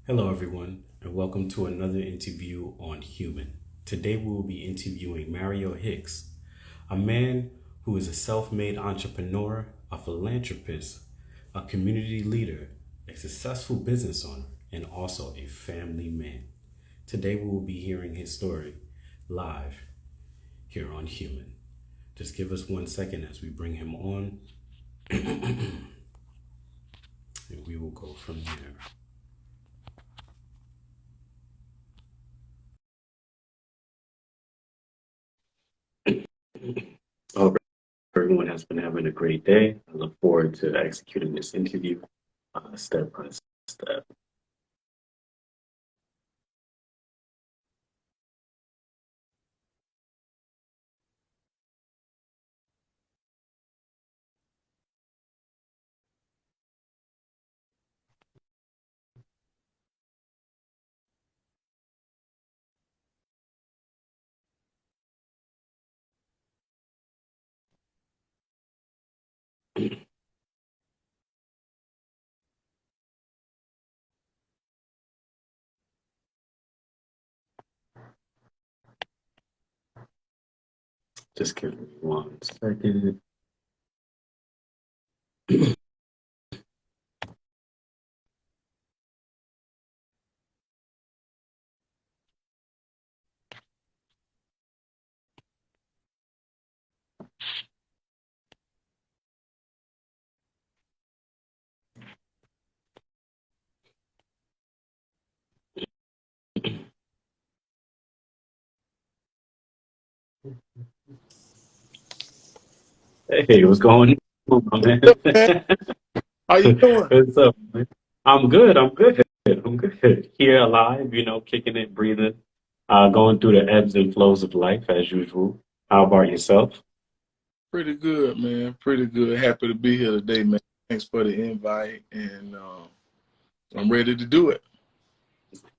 Hello, everyone, and welcome to another interview on Human. Today, we will be interviewing Mario Hicks, a man who is a self made entrepreneur, a philanthropist, a community leader, a successful business owner, and also a family man. Today, we will be hearing his story live here on Human. Just give us 1 second as we bring him on, and we will go from there. I hope everyone has been having a great day. I look forward to executing this interview step by step. Just give me 1 second. Hey, what's going on, my man? Man, how you doing? What's up, man? I'm good. I'm good. I'm good. Here alive, kicking it, breathing, going through the ebbs and flows of life as usual. How about yourself? Pretty good, man. Pretty good. Happy to be here today, man. Thanks for the invite, and I'm ready to do it.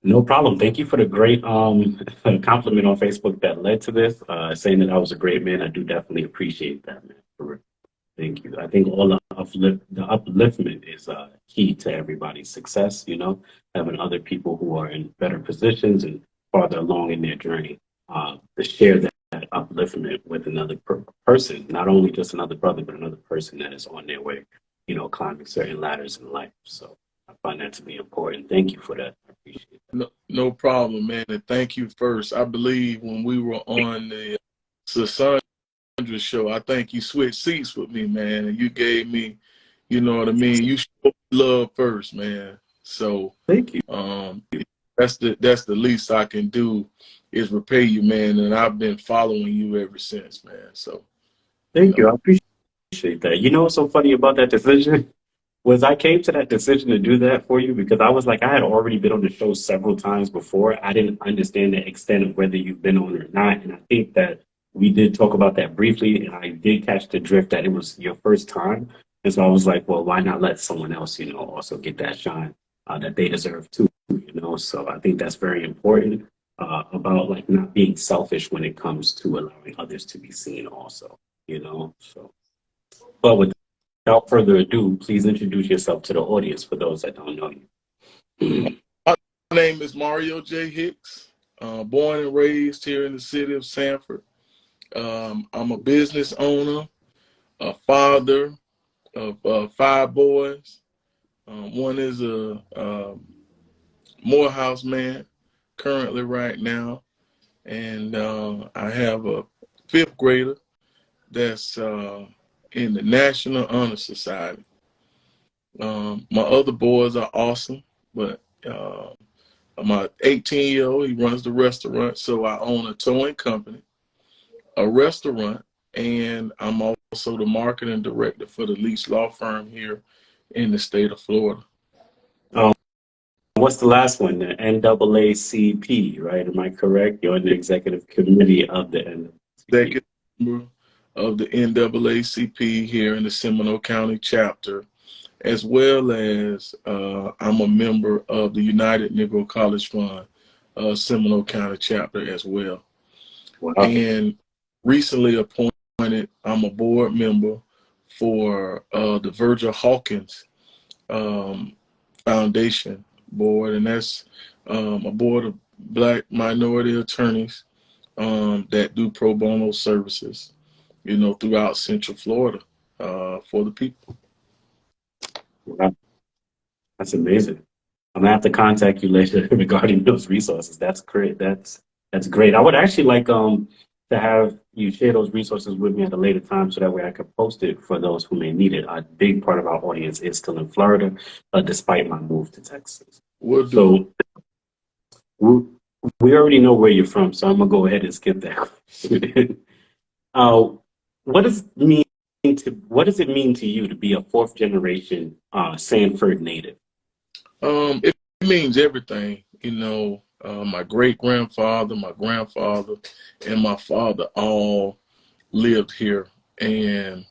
No problem. Thank you for the great compliment on Facebook that led to this, saying that I was a great man. I do definitely appreciate that, man. For real. Thank you. I think all the upliftment is key to everybody's success, having other people who are in better positions and farther along in their journey to share that upliftment with another person, not only just another brother, but another person that is on their way, climbing certain ladders in life. So I find that to be important. Thank you for that. I appreciate No problem, man. And thank you first. I believe when we were on the Sandra show, I think you switched seats with me, man, and you gave me, you know what I mean. You showed love first, man. So that. Thank you. um, that's the least I can do is repay you, man. And I've been following you ever since, man. So you Thank you. I know. appreciate that. You know what's so funny about that decision? Was I came to that decision to do that for you because I was like, I had already been on the show several times before. I didn't understand the extent of whether you've been on or not. And I think that we did talk about that briefly. And I did catch the drift that it was your first time. And so I was like, well, why not let someone else, also get that shine that they deserve too. So I think that's very important about like not being selfish when it comes to allowing others to be seen also. So, but without further ado, please introduce yourself to the audience for those that don't know you. My name is Mario J. Hicks, born and raised here in the city of Sanford. I'm a business owner, a father of five boys. One is a Morehouse man currently right now, and I have a fifth grader that's in the National Honor Society. My other boys are awesome, but my 18-year-old, he runs the restaurant, so I own a towing company, a restaurant, and I'm also the marketing director for the Leach Law Firm here in the state of Florida. um, what's the last one? The NAACP, right? Am I correct? You're on the executive committee of the NAACP. Executive member of the NAACP here in the Seminole County chapter, as well as I'm a member of the United Negro College Fund Seminole County chapter as well. Wow. And recently appointed, I'm a board member for the Virgil Hawkins um, Foundation, board, and that's a board of Black minority attorneys that do pro bono services, throughout Central Florida for the people. Wow, that's amazing. I'm gonna have to contact you later regarding those resources. That's great. That's great. I would actually like to have you share those resources with me at a later time so that way I could post it for those who may need it. A big part of our audience is still in Florida, despite my move to Texas. We'll do it. So we, we already know where you're from, so I'm gonna go ahead and skip that. uh, what does it mean what does it mean to you to be a fourth generation Sanford native? It means everything. My great grandfather, my grandfather, and my father all lived here. And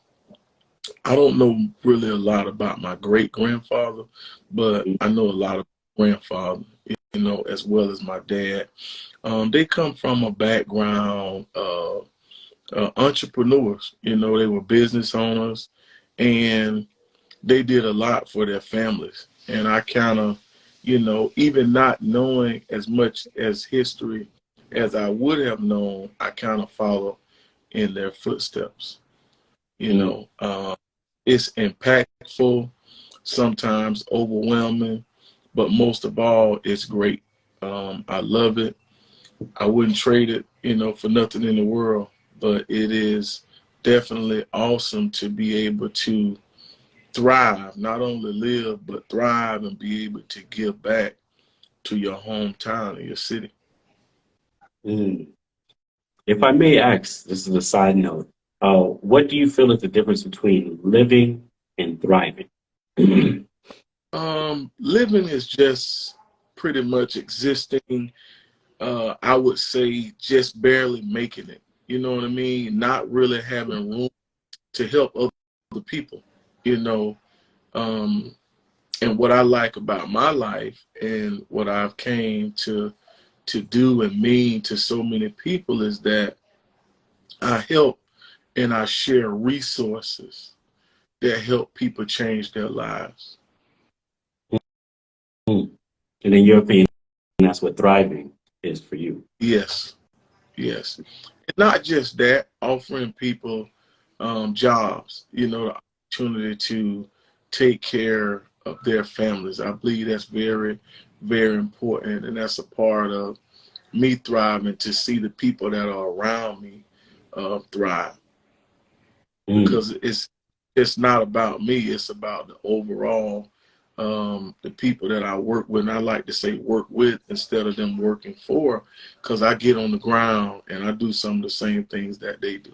I don't know really a lot about my great grandfather, but I know a lot of grandfather, as well as my dad. They come from a background of entrepreneurs. They were business owners, and they did a lot for their families. And I kind of, even not knowing as much as history as I would have known, I kind of follow in their footsteps. Mm, It's impactful, sometimes overwhelming, but most of all, it's great. I love it. I wouldn't trade it, for nothing in the world, but it is definitely awesome to be able to thrive, not only live, but thrive and be able to give back to your hometown and your city. mm. If I may ask, this is a side note. What do you feel is the difference between living and thriving? Living is just pretty much existing. I would say just barely making it. You know what I mean? Not really having room to help other people, you know. Um, and what I like about my life and what I've came to do and mean to so many people is that I help and I share resources that help people change their lives. Mm. And in your opinion, that's what thriving is for you. Yes, yes. And not just that, offering people jobs, the opportunity to take care of their families. I believe that's very, very important. And that's a part of me thriving, to see the people that are around me thrive. Mm. Because it's not about me, it's about the overall the people that I work with. And I like to say work with instead of them working for, because I get on the ground and I do some of the same things that they do.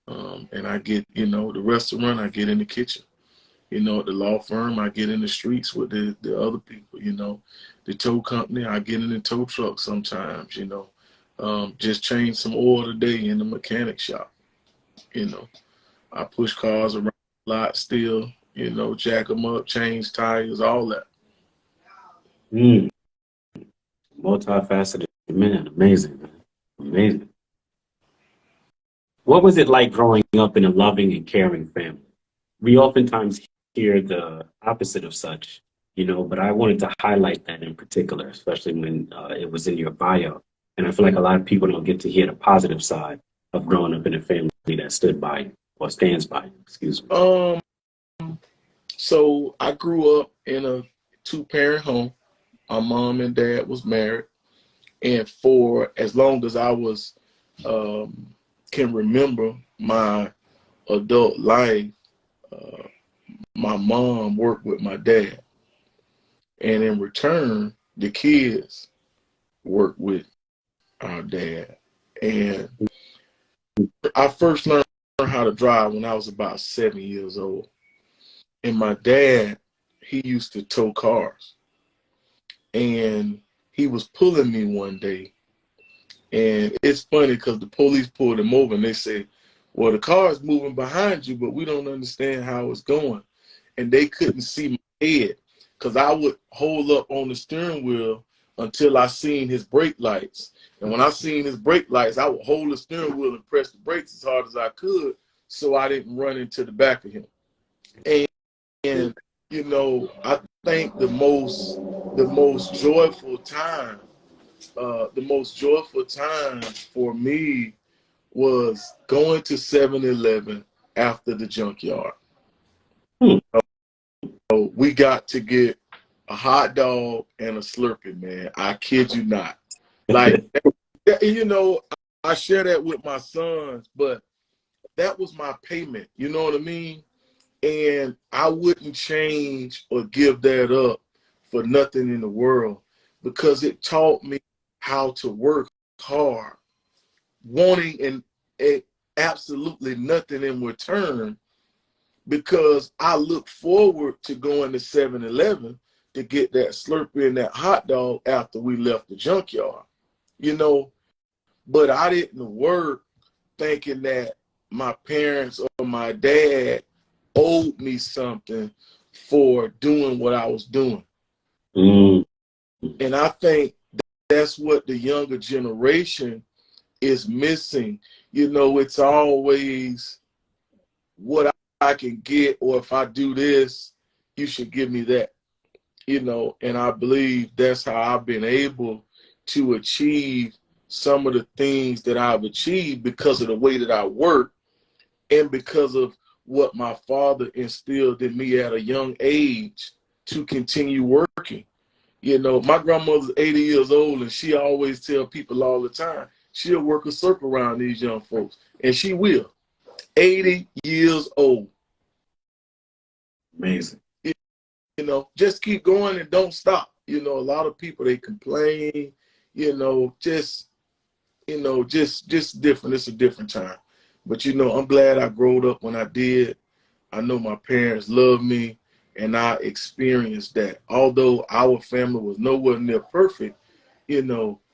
And I get, the restaurant, I get in the kitchen. At the law firm, I get in the streets with the other people. The tow company, I get in the tow truck sometimes. Just change some oil today in the mechanic shop. you know I push cars around a lot still, jack them up, change tires, all that. Mm. Multifaceted man. Amazing, man. Amazing. What was it like growing up in a loving and caring family? We oftentimes hear the opposite of such, but I wanted to highlight that in particular, especially when it was in your bio. And I feel like a lot of people don't get to hear the positive side of growing up in a family that stood by you or stands by you, excuse me. Um, so I grew up in a two-parent home. My mom and dad was married, and for as long as I was can remember my adult life, uh, my mom worked with my dad, and in return, the kids worked with our dad. And I first learned how to drive when I was about 7 years old. And my dad, he used to tow cars. And he was pulling me one day. And it's funny because the police pulled him over and they said, well, the car is moving behind you, but we don't understand how it's going. And they couldn't see my head because I would hold up on the steering wheel until I seen his brake lights. And when I seen his brake lights, I would hold the steering wheel and press the brakes as hard as I could so I didn't run into the back of him. And think the most joyful time, for me was going to 7-Eleven after the junkyard. Hmm. So we got to get a hot dog and a Slurpee, man. I kid you not. Like, you know, I share that with my sons, but that was my payment. You know what I mean? And I wouldn't change or give that up for nothing in the world, because it taught me how to work hard, wanting and absolutely nothing in return, because I look forward to going to 7-Eleven to get that Slurpee and that hot dog after we left the junkyard, you know. But I didn't work thinking that my parents or my dad owed me something for doing what I was doing. Mm. And I think that's what the younger generation is missing. You know, it's always what I can get, or if I do this, you should give me that. You know, and I believe that's how I've been able to achieve some of the things that I've achieved, because of the way that I work and because of what my father instilled in me at a young age to continue working. You know, my grandmother's 80 years old, and she always tell people all the time, she'll work a circle around these young folks, and she will. 80 years old. Amazing. You know, just keep going and don't stop. You know, a lot of people, they complain, just different. It's a different time. But, I'm glad I growed up when I did. I know my parents loved me, and I experienced that. Although our family was nowhere near perfect,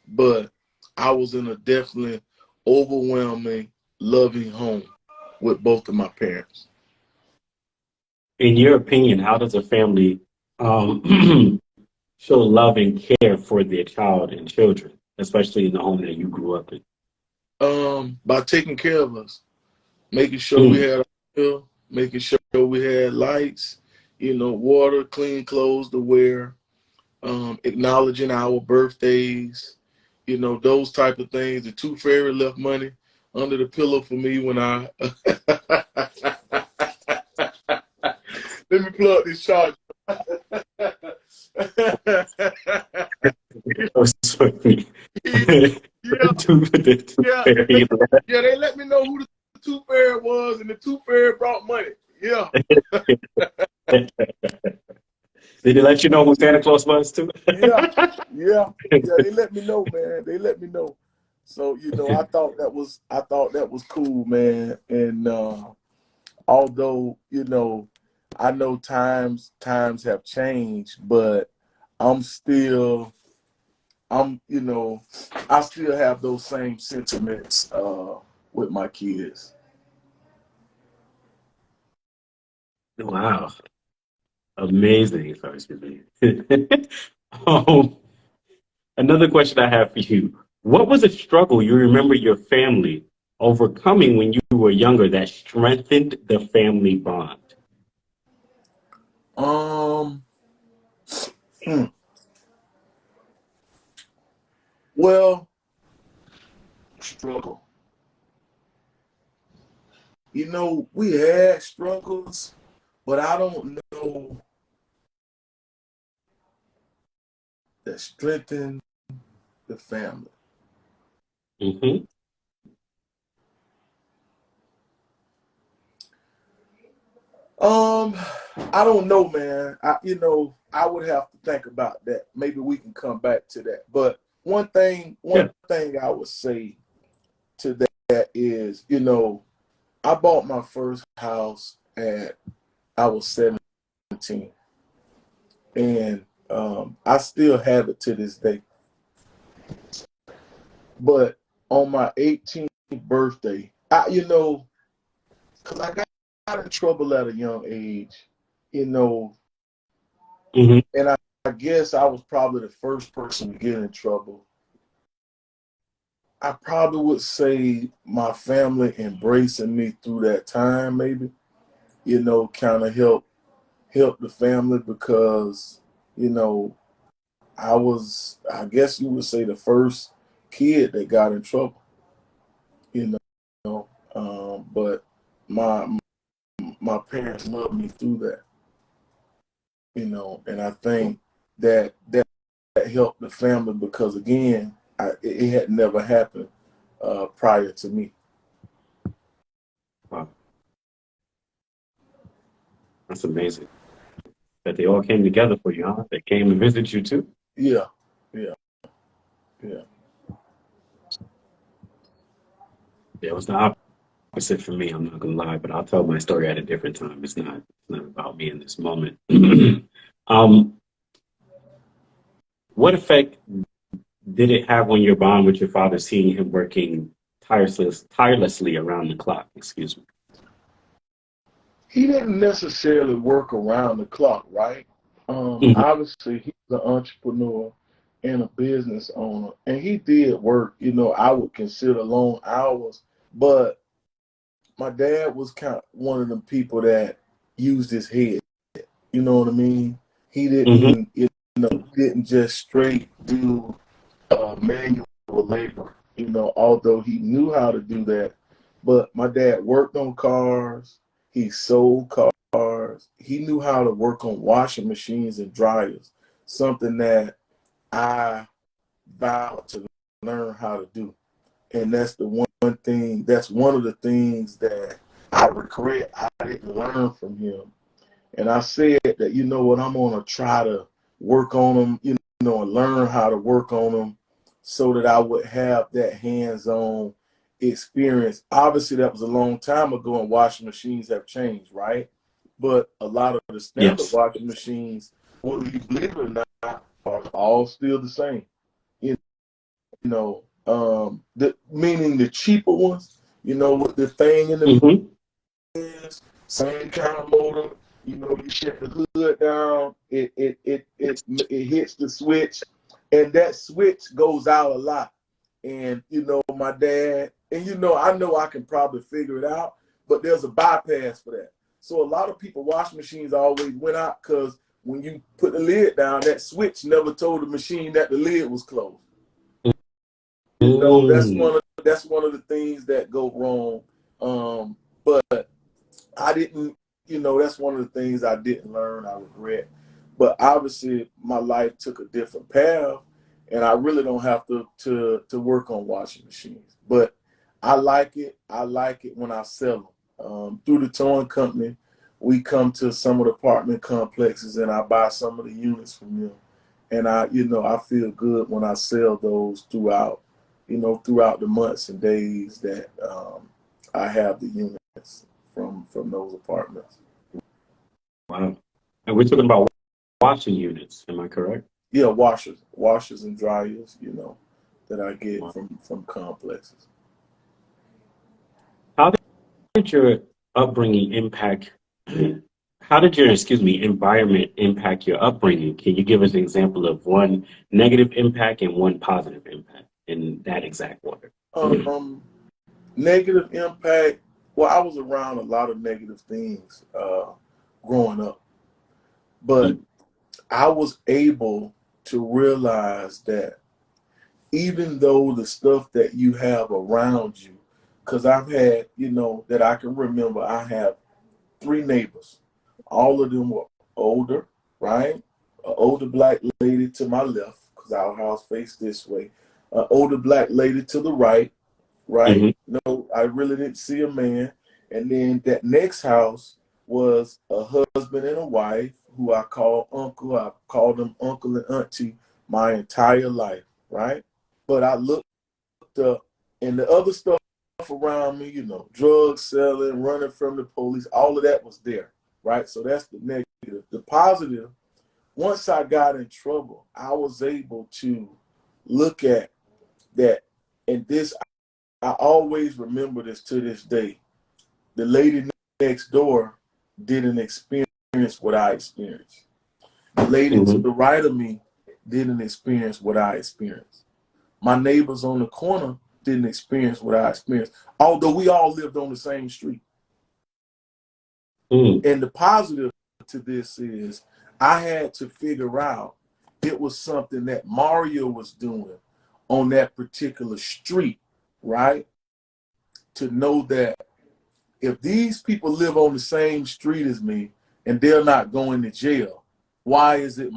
but I was in a definitely overwhelming, loving home with both of my parents. In your opinion, how does a family show love and care for their child and children, especially in the home that you grew up in? By taking care of us, making sure we Mm. had a meal, making sure we had lights, water, clean clothes to wear, acknowledging our birthdays, those type of things. The tooth fairy left money under the pillow for me when I let me plug this charger. Oh, sorry. Yeah, yeah, yeah. They let me know who the tooth fairy was, and the tooth fairy brought money. Yeah. Did they let you know who Santa Claus was too? Yeah, yeah, yeah. They let me know, man. They let me know. So I thought that was cool, man. And although I know times have changed, but I'm still I'm I still have those same sentiments with my kids. Wow, amazing. Sorry, excuse me. um, Another question I have for you. What was a struggle you remember your family overcoming when you were younger that strengthened the family bond? Um, hmm, well, struggle. We had struggles, but I don't know that strengthened the family. Hmm. Um, I don't know, man. I would have to think about that. Maybe we can come back to that. But one thing, Yeah. one thing I would say to that is, I bought my first house at I was 17, and I still have it to this day. But on my 18th birthday, because I got in trouble at a young age, you know, Hmm. and I guess I was probably the first person to get in trouble. I probably would say my family embracing me through that time, maybe, kind of help the family, because you know, I guess you would say, the first kid that got in trouble, you know. But my my parents loved me through that, and I think that helped the family because, again, it had never happened prior to me. Wow, that's amazing that they all came together for you, huh? They came to visit you too. Yeah, yeah, yeah. Yeah, it was the opposite for me. I'm not gonna lie, but I'll tell my story at a different time. It's not about me in this moment. um, what effect did it have on your bond with your father, seeing him working tirelessly around the clock? Excuse me. He didn't necessarily work around the clock, right? Hmm. Obviously, he's an entrepreneur and a business owner, and he did work, I would consider long hours, but my dad was kind of one of them people that used his head. You know what I mean? He Hmm. didn't, didn't just straight do manual labor. Although he knew how to do that, but my dad worked on cars. He sold cars. He knew how to work on washing machines and dryers. Something that I vowed to learn how to do. And that's the one thing. That's one of the things that I regret I didn't learn from him. And I said that, what, I'm gonna try to work on them, and learn how to work on them so that I would have that hands-on experience. Obviously, that was a long time ago, and washing machines have changed, right? But a lot of the standard Yes. washing machines, whether you believe it or not, are all still the same. You meaning the cheaper ones, with the thing in the Hmm. same kind of motor. You shut the hood down, it hits the switch, and that switch goes out a lot. And my dad, and I know I can probably figure it out, but there's a bypass for that. So a lot of people washing machines always went out because when you put the lid down, that switch never told the machine that the lid was closed. Mm. That's one of the things that go wrong. But I didn't, that's one of the things I didn't learn. I regret. But obviously, my life took a different path, and I really don't have to work on washing machines. But I like it. I like it when I sell them. Through the towing company, we come to some of the apartment complexes, and I buy some of the units from them. And I feel good when I sell those throughout the months and days that I have the units from those apartments. Wow. And we're talking about washing units. Am I correct? Yeah, washers and dryers, that I get Wow. from complexes. How did your upbringing impact? How did your, excuse me, environment impact your upbringing? Can you give us an example of one negative impact and one positive impact in that exact order? Um, Negative impact. Well, I was around a lot of negative things growing up, but I was able to realize that even though the stuff that you have around you, because I've had, that I can remember, I have three neighbors. All of them were older, right? An older black lady to my left, because our house faced this way. An older black lady to the right, right? Mm-hmm. No, I really didn't see a man. And then that next house was a husband and a wife who I call uncle. I called them uncle and auntie my entire life, right? But I looked up, and the other stuff around me, drug selling, running from the police, all of that was there, right? So that's the negative. The positive, once I got in trouble, I was able to look at that. And this, I always remember this to this day. The lady next door didn't experience what I experienced. The lady to Mm-hmm. the right of me didn't experience what I experienced. My neighbors on the corner didn't experience what I experienced, although we all lived on the same street. Mm. And the positive to this is I had to figure out it was something that Mario was doing on that particular street, right? To know that if these people live on the same street as me and they're not going to jail, why is it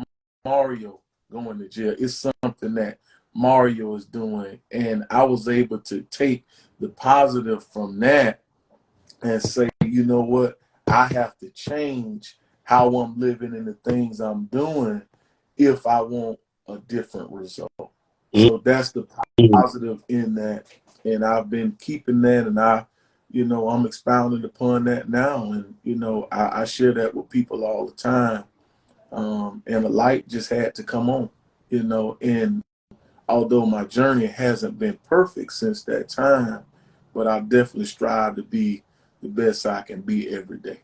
Mario going to jail? It's something that Mario is doing. And I was able to take the positive from that and say, you know what, I have to change how I'm living and the things I'm doing if I want a different result. So that's the positive in that. And I've been keeping that, and I'm expounding upon that now. And, I share that with people all the time. And the light just had to come on, and although my journey hasn't been perfect since that time, but I definitely strive to be the best I can be every day.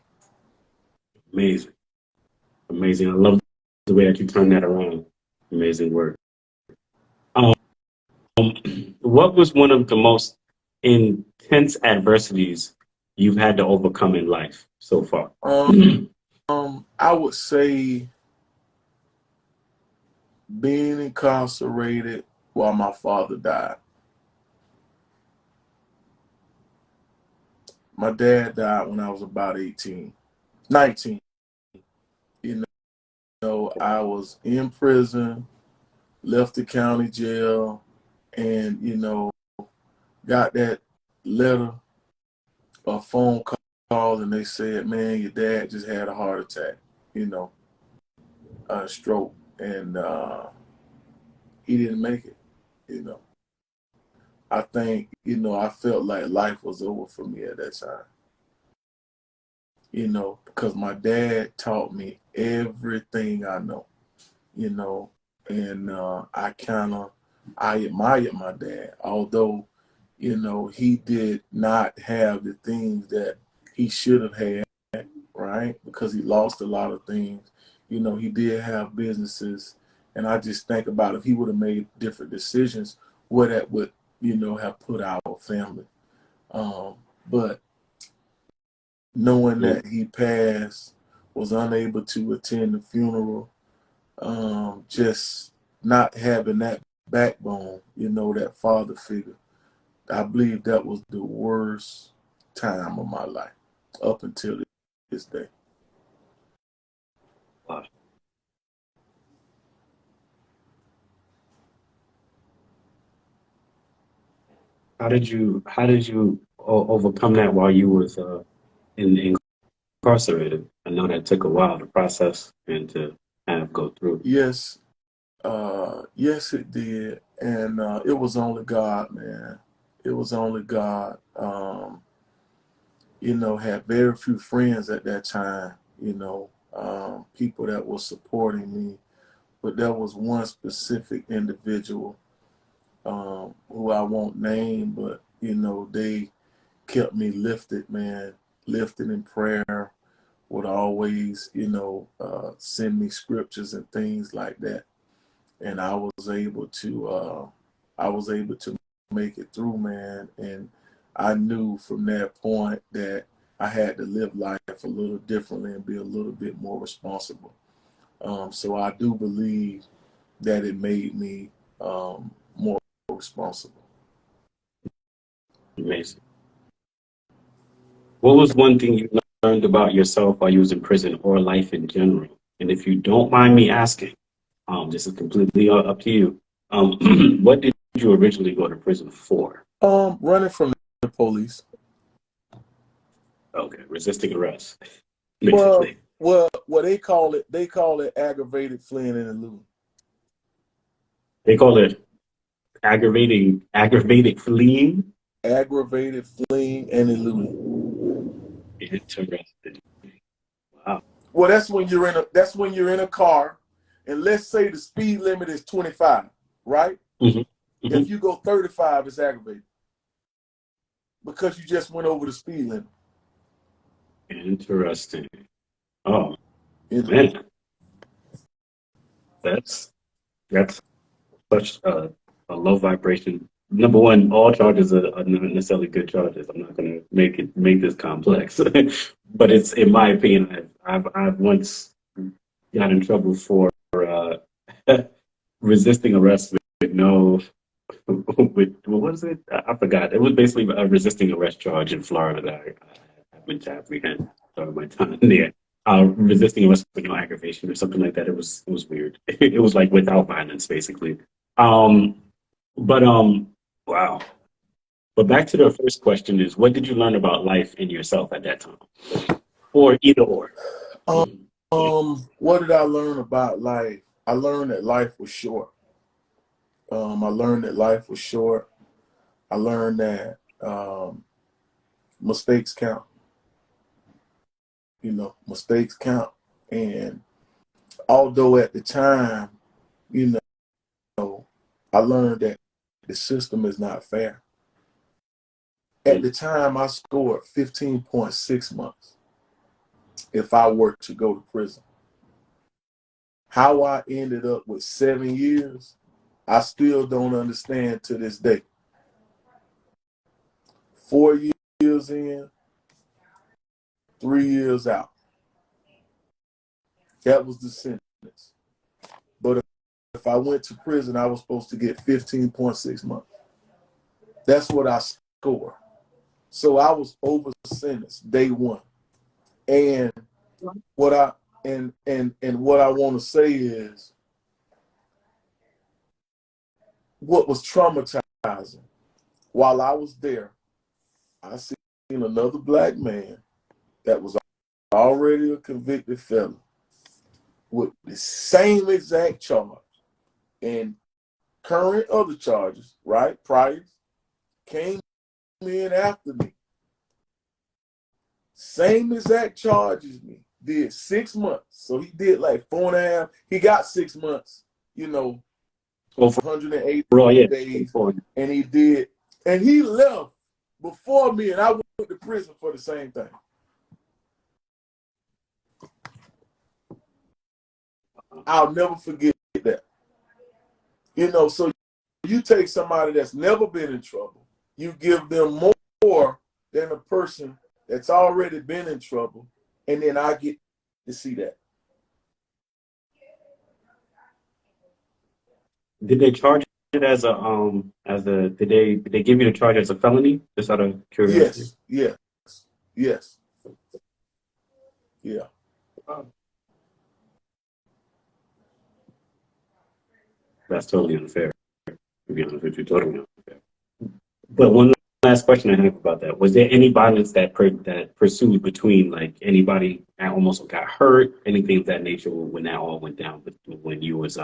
Amazing. Amazing. I love the way that you turn that around. Amazing work. Um, what was one of the most intense adversities you've had to overcome in life so far? I would say being incarcerated while my father died. My dad died when I was about 19. I was in prison, left the county jail, and, got that letter or phone call, and they said, man, your dad just had a heart attack, a stroke, and he didn't make it. I think, I felt like life was over for me at that time, because my dad taught me everything I know, and I admired my dad, although, he did not have the things that he should have had, right? Because he lost a lot of things. He did have businesses, and I just think about if he would have made different decisions, where that would, have put our family. But knowing that he passed, was unable to attend the funeral, just not having that backbone, that father figure, I believe that was the worst time of my life up until this day. Wow. How did you overcome that while you was incarcerated? I know that took a while to process and to have go through. Yes, yes, it did, and it was only God, man. It was only God. Had very few friends at that time. People that were supporting me, but there was one specific individual who I won't name, but they kept me lifted, man, lifted in prayer. Would always, send me scriptures and things like that, and I was able to make it through, man. And I knew from that point that I had to live life a little differently and be a little bit more responsible. So I do believe that it made me more responsible. Amazing. What was one thing you learned about yourself while you was in prison or life in general? And if you don't mind me asking, this is completely up to you. What did you originally go to prison for? Running from the police. Okay, resisting arrest, Well, basically. they call it aggravated fleeing and eluding. They call it aggravated fleeing. Aggravated fleeing and eluding. Interesting. Wow. Well, that's when you're in a car, and let's say the speed limit is 25, right? Hmm. If Hmm. you go 35, it's aggravated because you just went over the speed limit. Interesting. Oh You know? man, that's that's such a low vibration. Number one, all charges are not necessarily good charges. I'm not going to make this complex, but it's in my opinion. I've once got in trouble for resisting arrest with no with what was it? I forgot. It was basically a resisting arrest charge in Florida that I went to apprehend during my time there. Resisting arrest with no aggravation or something like that. It was weird. It was like without violence, basically. Um, but wow. But back to the first question is, what did you learn about life and yourself at that time, or either or? Um, what did I learn about life? I learned that life was short. I learned that life was short. I learned that mistakes count. Mistakes count. And although at the time, you know, I learned that the system is not fair. At the time, I scored 15.6 months if I were to go to prison. How I ended up with 7 years, I still don't understand to this day. 4 years in, 3 years out. That was the sentence. But if I went to prison, I was supposed to get 15.6 months. That's what I scored. So I was over sentenced day one. And what I what I want to say is, what was traumatizing while I was there, I seen another black man that was already a convicted felon with the same exact charge and current other charges, right? Prior came in after me. Same exact charge as me. Did 6 months. So he did like 4.5. He got 6 months, Well, 180 for all, yeah. days. And he left before me, and I went to prison for the same thing. I'll never forget that. So you take somebody that's never been in trouble, you give them more than a person that's already been in trouble, and then I get to see that. Did they charge it as a did they give you the charge as a felony? Just out of curiosity. Yes. Yeah. That's totally unfair. To be honest with you, totally unfair. But one last question I have about that: was there any violence that pursued between like anybody that almost got hurt, anything of that nature when that all went down? When you was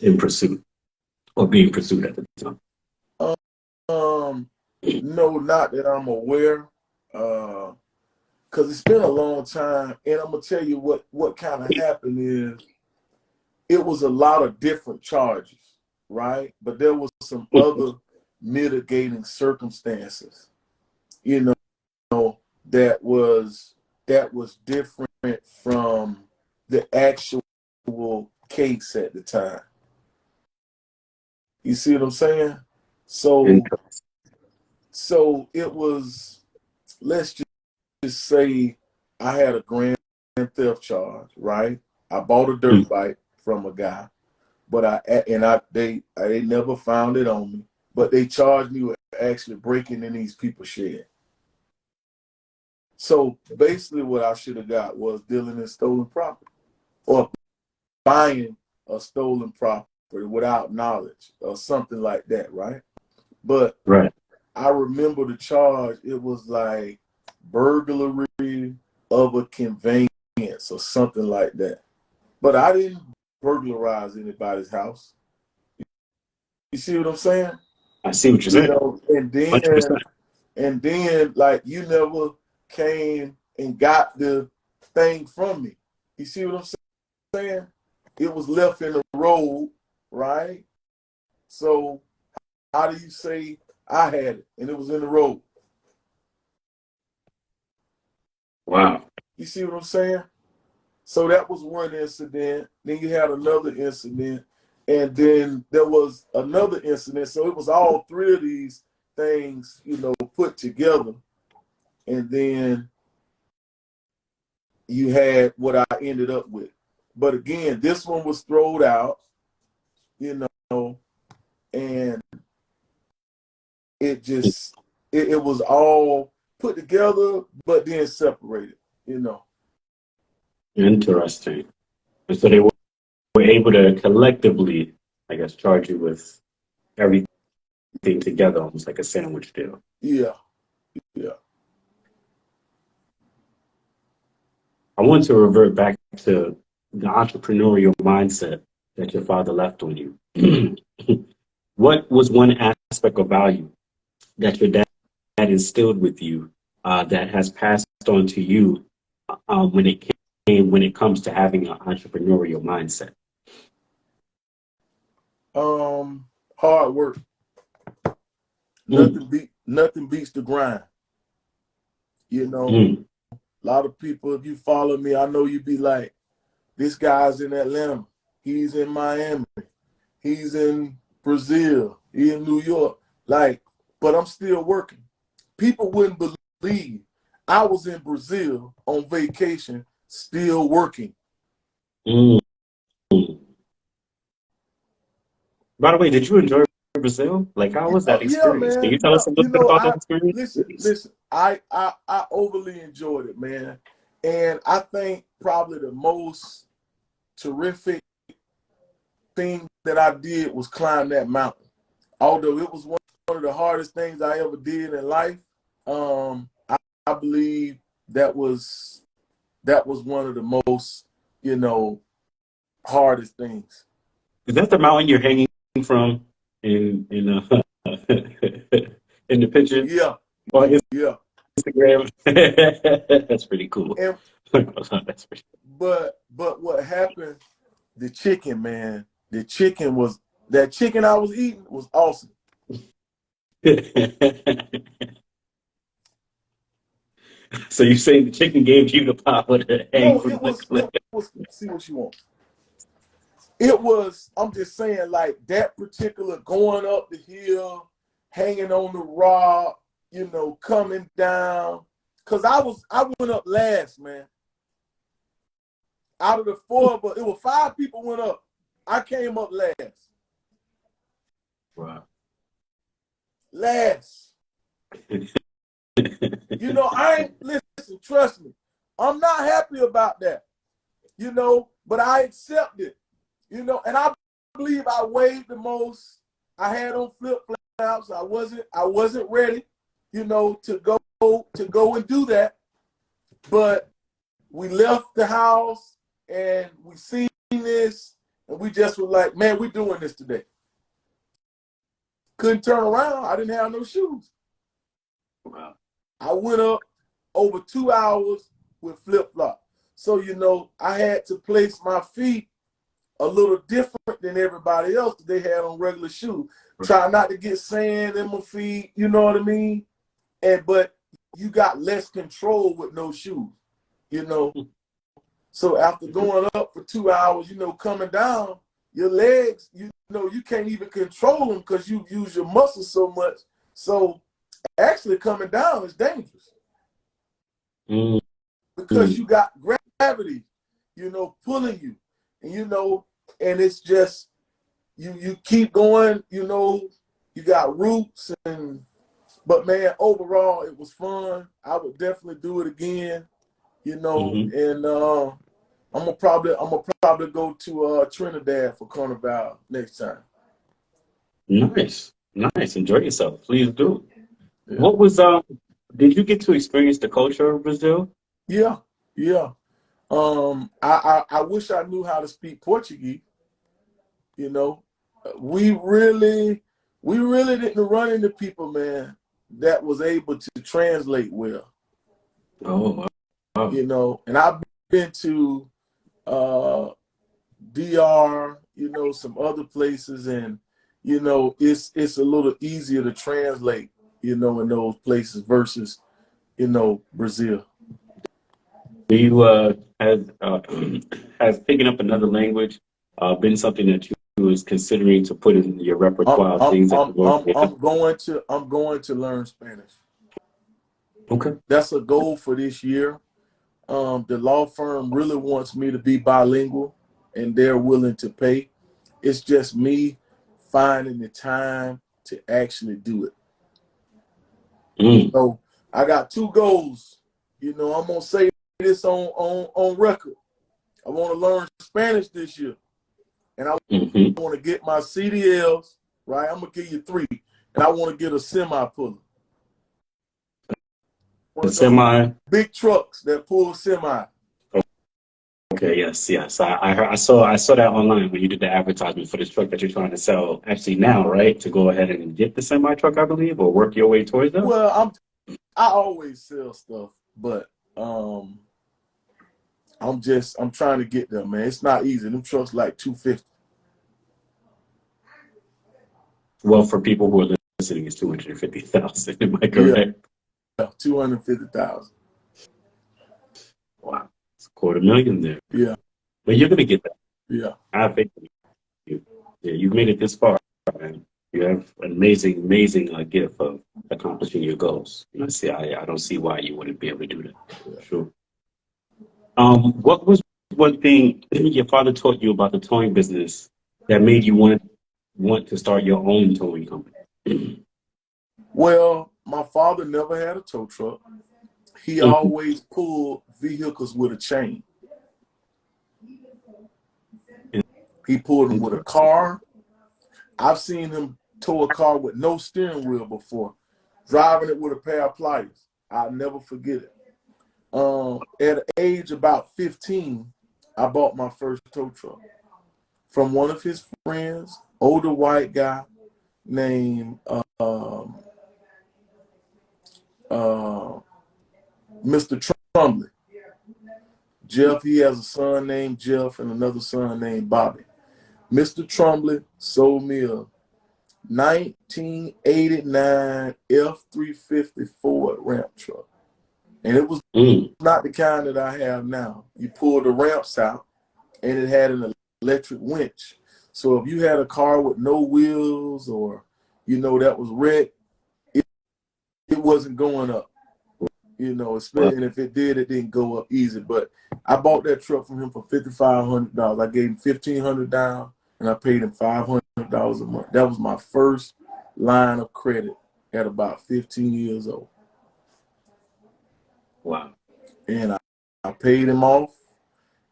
in pursuit or being pursued at the time? No, not that I'm aware. Because it's been a long time, and I'm gonna tell you what kind of happened is it was a lot of different charges, right? But there was some other mitigating circumstances, that was different from the actual case at the time. You see what I'm saying? So it was, let's just say I had a grand theft charge, right? I bought a dirt bike from a guy, but they never found it on me, but they charged me with actually breaking in these people's shed. So basically what I should have got was dealing in stolen property or buying a stolen property without knowledge or something like that, right? But Right. I remember the charge, it was like burglary of a conveyance or something like that. But I didn't burglarize anybody's house. You see what I'm saying? I see what you're saying. And 100%. then like you never came and got the thing from me. You see what I'm saying? It was left in the road, right? So how do you say I had it and it was in the road? Wow. You see what I'm saying? So that was one incident. Then you had another incident. And then there was another incident. So it was all three of these things, put together. And then you had what I ended up with. But again, this one was thrown out, you know, and it just it was all put together, but then separated, you know. Interesting. And so they were able to collectively, I guess, charge you with everything together, almost like a sandwich deal. Yeah, yeah. I want to revert back to the entrepreneurial mindset that your father left on you. What was one aspect of value that your dad instilled with you that has passed on to you when it comes to having an entrepreneurial mindset? Hard work. Mm, Nothing beats the grind. You know, mm, a lot of people, if you follow me, I know you be like, this guy's in Atlanta, he's in Miami, he's in Brazil, he's in New York. Like, but I'm still working. People wouldn't believe I was in Brazil on vacation, still working. mm, mm. By the way, did you enjoy Brazil? Like, how was that Oh yeah, experience? Can man. you tell Yeah, us a you little bit know, about that I experience, listen, please? listen. I overly enjoyed it, man. And I think probably the most terrific thing that I did was climb that mountain. Although it was one of the hardest things I ever did in life, I believe that was one of the most, you know, hardest things. Is that the mountain you're hanging from in the picture Yeah, on yeah. Instagram? That's pretty cool. And That's pretty but what happened? The chicken, man. The chicken was that chicken I was eating was awesome. So you're saying the chicken gave you the power to hang No, from the cliff? it was. See what you want. It was. I'm just saying, like that particular going up the hill, hanging on the rock, you know, coming down. Cause I went up last, man. Out of the four, but it was five people went up. I came up last. Wow. Last. You know, I ain't listen. Trust me, I'm not happy about that. You know, but I accept it. You know, and I believe I weighed the most. I had on flip flops. I wasn't ready, you know, to go and do that. But we left the house and we seen this, and we just were like, man, we're doing this today. Couldn't turn around. I didn't have no shoes. Wow. I went up over 2 hours with flip flop. So, you know, I had to place my feet a little different than everybody else that they had on regular shoes. Try not to get sand in my feet, you know what I mean? But you got less control with no shoes, you know. So after going up for 2 hours, you know, coming down, your legs, you know, you can't even control them because you use your muscles so much. So actually coming down is dangerous Mm, because you got gravity, you know, pulling you. And you know, and it's just you keep going, you know, you got roots but man, overall it was fun. I would definitely do it again, you know, mm-hmm. and I'm gonna probably go to Trinidad for Carnival next time. Nice. Nice. Enjoy yourself. Please Yeah, do. yeah, What was did you get to experience the culture of Brazil? yeah, yeah. I wish I knew how to speak Portuguese. You know, we really didn't run into people, man, that was able to translate well. Oh, wow. You know, and I've been to DR, you know, some other places, and you know, it's a little easier to translate, you know, in those places versus, you know, Brazil. Do you has picking up another language been something that you was considering to put in your I'm repertoire of I'm things that I'm you want I'm to do? I'm going to learn Spanish. Okay. That's a goal for this year. The law firm really wants me to be bilingual. and they're willing to pay. It's just me finding the time to actually do it. Mm. So I got two goals. I'm gonna say this on record. I want to learn Spanish this year, and I Hmm. want to get my CDLs. Right, I'm gonna give you three, and I want to get a semi puller. One The of those semi. big trucks that pull semi. Okay, yes, yes. I heard, I saw that online when you did the advertisement for this truck that you're trying to sell actually now, right? To go ahead and get the semi truck, I believe, or work your way towards that. Well, I always sell stuff, but I'm trying to get there, man. It's not easy. Them trucks like 250. Well, for people who are listening, it's 250,000. Am I Yeah, correct? 250,000. Wow, it's a quarter million there. Yeah, But you're gonna get that. yeah. I have faith in you. Yeah, you've made it this far, man. You have an amazing, amazing gift of accomplishing your goals. And I don't see why you wouldn't be able to do that. Sure. What was one thing your father taught you about the towing business that made you want to start your own towing company? Well, my father never had a tow truck. He always pulled vehicles with a chain. He pulled them with a Interesting. car. I've seen him tow a car with no steering wheel before, driving it with a pair of pliers. I'll never forget it. At the age about 15, I bought my first tow truck from one of his friends, older white guy named uh, Mr. Trumley. Jeff, he has a son named Jeff and another son named Bobby. Mr. Trumley sold me a 1989 F350 Ford ramp truck. And it was Mm. not the kind that I have now. You pull the ramps out and it had an electric winch. So if you had a car with no wheels or, that was wrecked, it wasn't going up. Well, And if it did, it didn't go up easy. But I bought that truck from him for $5,500. I gave him $1,500 down, and I paid him $500 a month. That was my first line of credit at about 15 years old, wow. and I paid him off,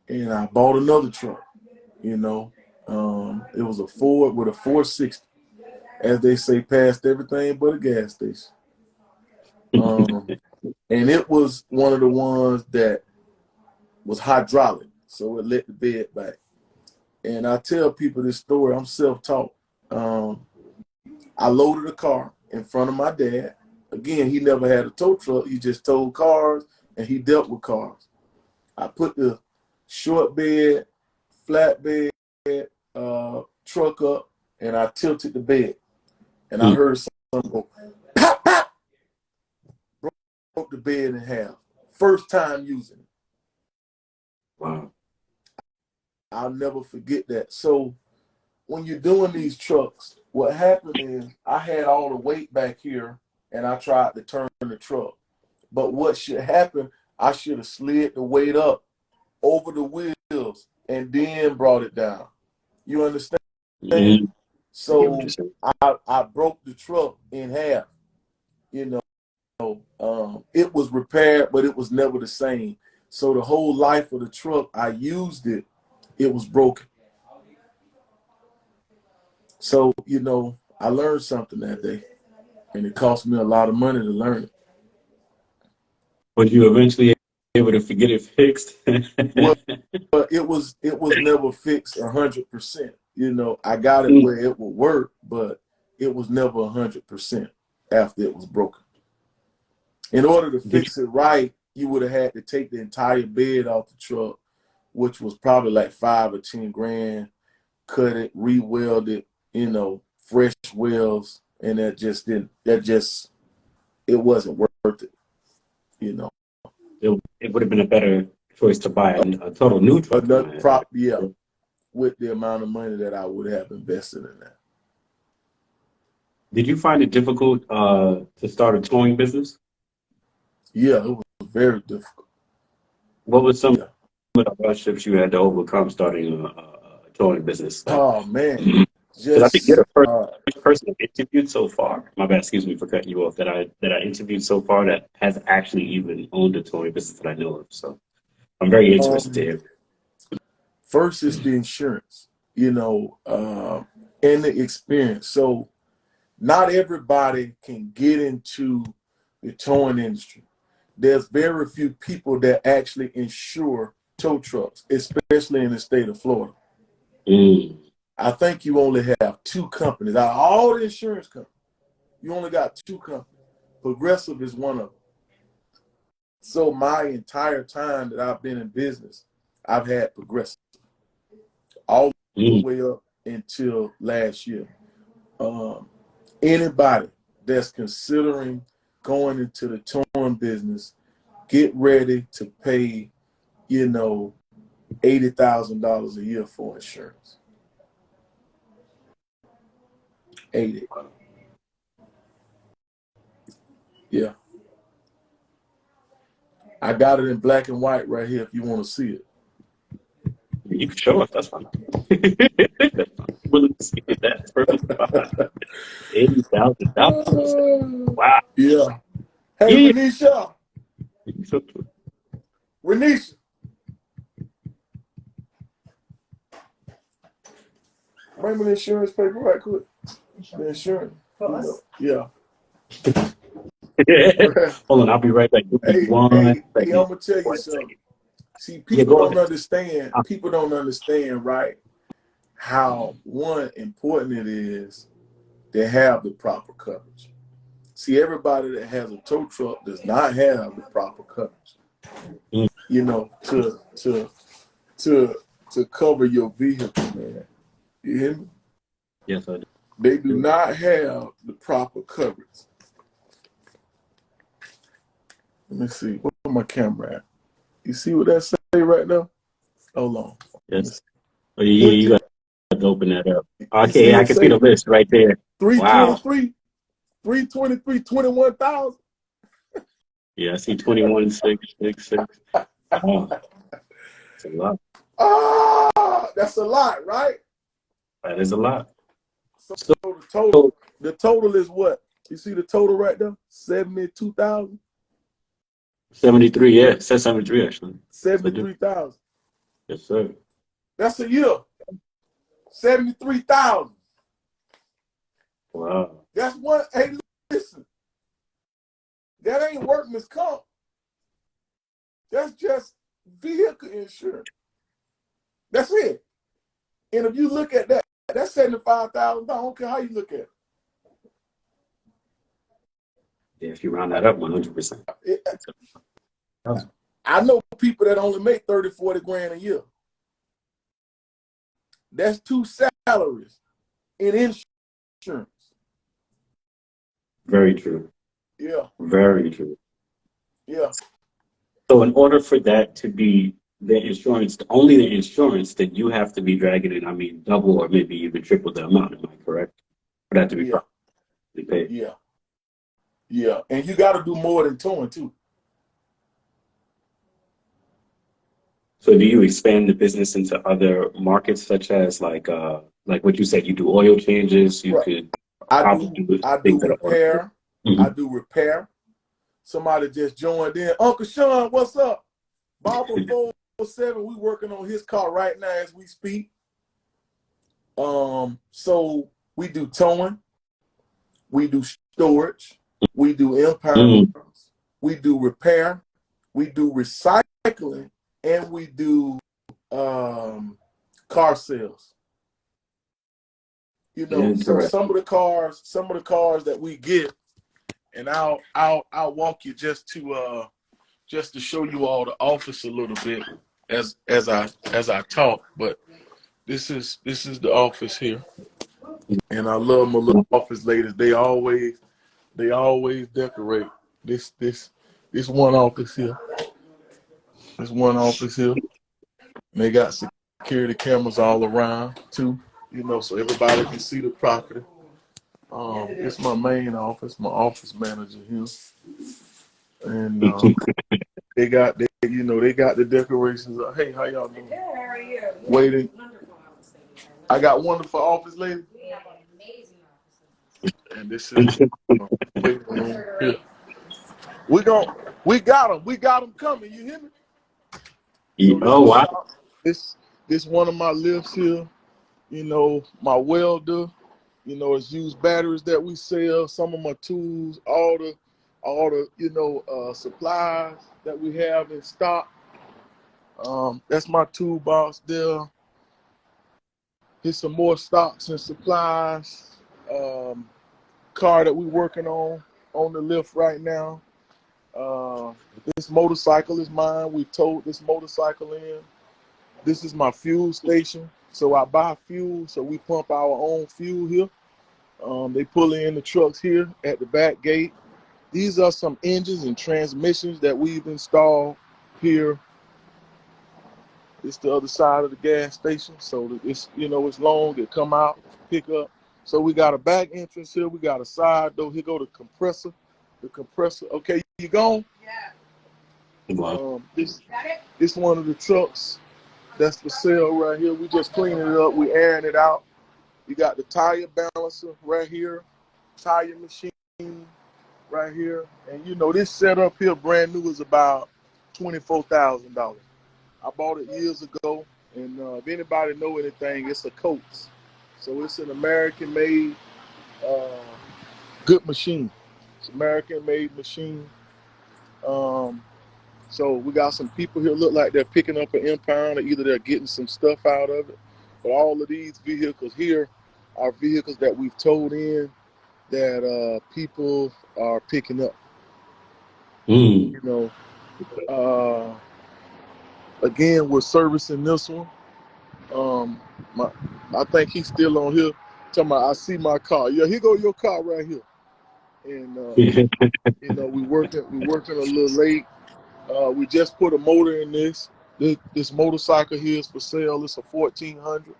and I bought another truck. It was a Ford with a 460, as they say, past everything but a gas station. And it was one of the ones that was hydraulic, so it let the bed back. And I tell people this story. I'm self-taught. I loaded a car in front of my dad. Again, he never had a tow truck. He just towed cars, and he dealt with cars. I put the short bed, flat bed truck up, and I tilted the bed. And I Mm. heard something go, pop, pop, broke the bed in half. First time using it. Wow. I'll never forget that. So when you're doing these trucks, what happened is I had all the weight back here and I tried to turn the truck. But what should happen, I should have slid the weight up over the wheels and then brought it down. You understand? Mm. I get what you're So saying. I broke the truck in half. You know, it was repaired, but it was never the same. So the whole life of the truck, I used it. It was broken. So, I learned something that day, and it cost me a lot of money to learn it. Was you eventually able to forget it fixed? Well, it was never fixed 100%. I got it where it would work, but it was never 100% after it was broken. In order to Did fix it right, you would have had to take the entire bed off the truck, which was probably like 5 or 10 grand, cut it, re-weld it, fresh welds, and it wasn't worth it, you know. it would have been a better choice to buy a total new truck Another then? prop, yeah, with the amount of money that I would have invested in that. Did you find it difficult to start a towing business? Yeah, it was very difficult. What was some Yeah. of the hardships you had to overcome starting a towing business? Like, Oh man, because I think you're just the first person I've interviewed so far. My bad, excuse me for cutting you off. That I interviewed so far that has actually even owned a towing business that I know of. So I'm very interested to um, hear. first is the insurance, and the experience. So not everybody can get into the towing industry. There's very few people that actually insure tow trucks, especially in the state of Florida. Mm, I think you only have two companies. Out of all the insurance companies, you only got two companies. Progressive is one of them. So my entire time that I've been in business, I've had Progressive all the mm, way up until last year. Um, Anybody that's considering going into the towing business, get ready to pay, $80,000 a year for insurance. 80. Yeah. I got it in black and white right here if you want to see it. you can show us. That's fine. That's fine. Willing to see it. That's perfectly fine. $80,000. Wow. Yeah. Hey, Yeah. Renisha. Renisha. Bring me the insurance paper right quick. The insurance. Yeah. Hold on, I'll be right back. Give me Hey, one hey, hey, second. I'm gonna tell you One something. second. See, Yeah, people go don't ahead. understand. People don't understand, right? How important it is to have the proper coverage. See, everybody that has a tow truck does not have the proper coverage. Mm, To to cover your vehicle, man. You hear me? yes, I They do do. not have the proper coverage. Let me see. Where's my camera at? You see what that say right now? Hold on. Let me Yes. see. Oh, yeah, you got to open that up. You see Okay, I it can see say the list right there. Wow. 323, 323, 21,000. Yeah, I see 21,666. Oh, that's a lot. Ah, that's a lot, right? That is a lot. So So, the total is what? You see the total right there? 72,000? 73, yeah, it says 73 actually. Yes, I do. 73,000. Yes, sir. That's a year. 73,000. Wow. That's one. Hey, listen, that ain't workman's comp. That's just vehicle insurance. That's it. And if you look at that, that's $75,000. I don't care how you look at Yeah, if you round that up 100%. it. I know people that only make 30, 40 grand a year. That's two salaries in insurance. Very true. Yeah, Very true. yeah, So in order for that to be the insurance, only the insurance, then you have to be dragging it, I mean, double or maybe even triple the amount, am I correct? For that to be yeah, properly paid. yeah, yeah. And you got to do more than towing too. So do you expand the business into other markets such as like what you said, you do oil changes, you Right. could I probably do. do I things do that are automated. repair. I Mhm. do repair. Somebody just joined in. Uncle Sean, what's up? Barber 407. We working on his car right now as we speak. So we do towing, we do storage, we do Mm, impounds, we do repair, we do recycling, and we do car sales. So interesting. some of the cars that we get, and I'll walk you just to show you all the office a little bit as I talk. But this is the office here, and I love my little office ladies. They always decorate this one office here. This one office here. And they got security cameras all around too. So everybody can see the property. It's my main office, my office manager here, and they got they got the decorations up. Hey, how y'all doing? Good, how are you? Waiting. I got wonderful office lady. And this is waiting room here. We got them. We got them coming. You hear me? So Oh, wow. this one of my lifts here. You know, my welder. You know, it's used batteries that we sell. Some of my tools, all the supplies that we have in stock. That's my toolbox there. Here's some more stocks and supplies. Car that we're working on the lift right now. This motorcycle is mine. We towed this motorcycle in. This is my fuel station. So I buy fuel, so we pump our own fuel here. They pull in the trucks here at the back gate. These are some engines and transmissions that we've installed here. It's the other side of the gas station. So it's, it's long. They come out, pick up. So we got a back entrance here. We got a side door. Here go the compressor. The compressor. Okay, you gone? Yeah. This one of the trucks that's for sale right here. We just cleaning it up. We airing it out. You got the tire balancer right here. Tire machine right here. And this setup here brand new is about $24,000. I bought it years ago. And if anybody know anything, it's a Coates. So it's an American-made good machine. It's American-made machine. So we got some people here look like they're picking up an impound, or either they're getting some stuff out of it. But all of these vehicles here are vehicles that we've towed in that people are picking up. Again, we're servicing this one. I think he's still on here. Talking about, I see my car. Yeah, here go your car right here. And we working a little late. We just put a motor in this. This motorcycle here is for sale. It's a 1400.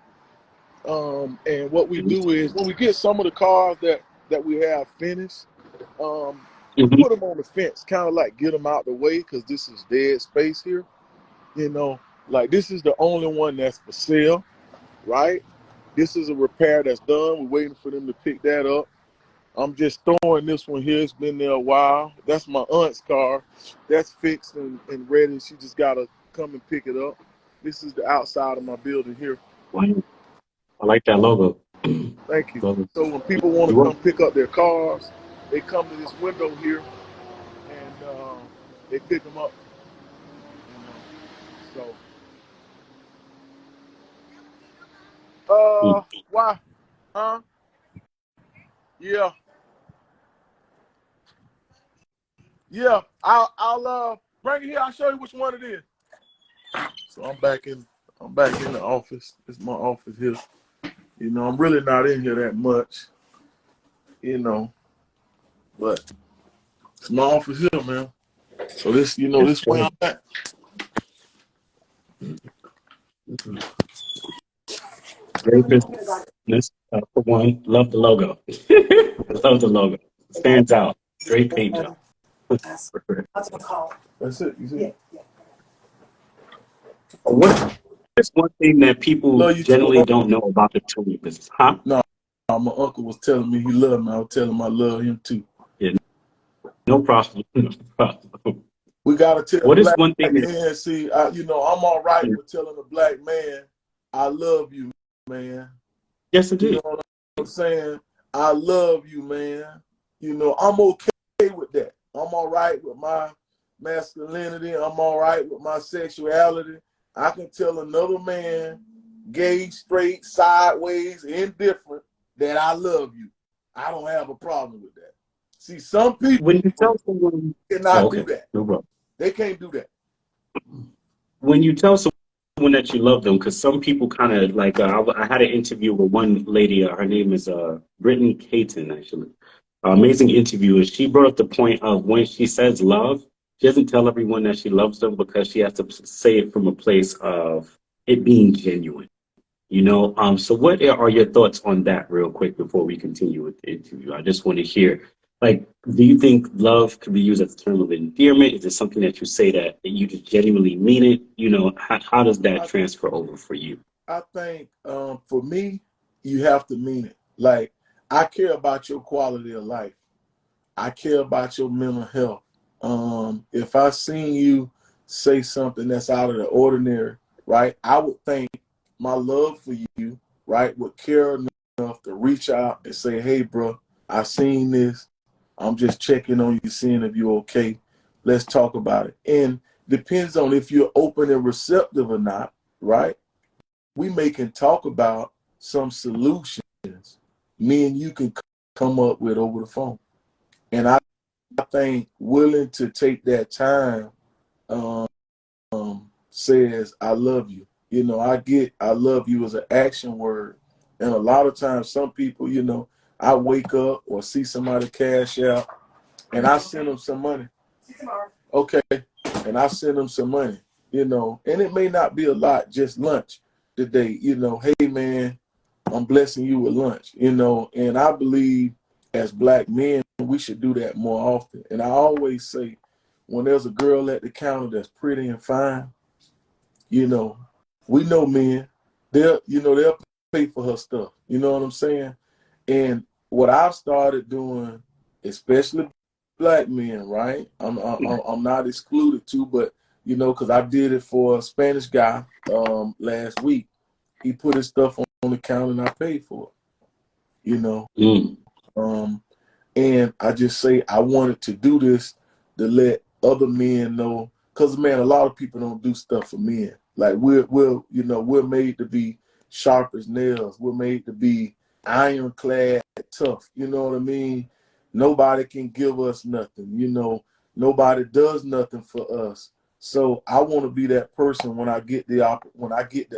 And what we do is when we get some of the cars that we have finished, we put them on the fence, kind of like get them out the way, because this is dead space here. Like this is the only one that's for sale, right? This is a repair that's done. We're waiting for them to pick that up. I'm just throwing this one here. It's been there a while. That's my aunt's car. That's fixed and ready. She just got to come and pick it up. This is the outside of my building here. Wow. I like that logo. Thank you. So when people want to come pick up their cars, they come to this window here and they pick them up. Why? Huh? Yeah. Yeah. I'll bring it here. I'll show you which one it is. So I'm back in the office. It's my office here. I'm really not in here that much. But it's my office here, man. So this, this way I'm at. Great business. For one, love the logo. Love the logo. Stands out. Great paint job. That's it. You see? Yeah. What is one thing that people generally don't know about the towing business? Huh? No, my uncle was telling me he loved me. I was telling him I love him too. Yeah. No problem. No problem. We gotta tell what the is black one thing man. See, I'm all right with telling a black man, I love you, man. Yes, it is. You know what I'm saying? I love you, man. I'm okay with that. I'm all right with my masculinity. I'm all right with my sexuality. I can tell another man, gay, straight, sideways, indifferent, that I love you. I don't have a problem with that. See, some people when you tell someone cannot do that. No problem. They can't do that. When you tell someone that you love them, because some people kind of like, I had an interview with one lady. Her name is Brittany Caton, actually. Amazing interviewer. She brought up the point of when she says love, she doesn't tell everyone that she loves them because she has to say it from a place of it being genuine. So what are your thoughts on that real quick before we continue with the interview? I just want to hear Like, do you think love could be used as a term of endearment? Is it something that you say that you just genuinely mean it? You know, how does that I transfer over for you? I think for me, you have to mean it. Like, I care about your quality of life. I care about your mental health. If I seen you say something that's out of the ordinary, right, I would think my love for you, right, would care enough to reach out and say, hey, bro, I seen this. I'm just checking on you, seeing if you're okay. Let's talk about it. And depends on if you're open and receptive or not, right? We may can talk about some solutions me and you can come up with over the phone. And I think willing to take that time um, says I love you. You know, I get I love you as an action word. And a lot of times some people, you know, I wake up or see somebody cash out and I send them some money. Okay. And I send them some money, you know, and it may not be a lot, just lunch today, you know, hey man, I'm blessing you with lunch, you know, and I believe as black men, we should do that more often. And I always say, when there's a girl at the counter that's pretty and fine, you know, we know men, they'll pay for her stuff. You know what I'm saying? And what I've started doing, especially black men, right? I'm not excluded to, but you know, because I did it for a Spanish guy last week. He put his stuff on the counter and I paid for it. You know, Mm. um, and I just say I wanted to do this to let other men know, because man, a lot of people don't do stuff for men. Like we're made to be sharp as nails. We're made to be ironclad tough. You know what I mean? Nobody can give us nothing. You know, nobody does nothing for us. So I want to be that person when I get the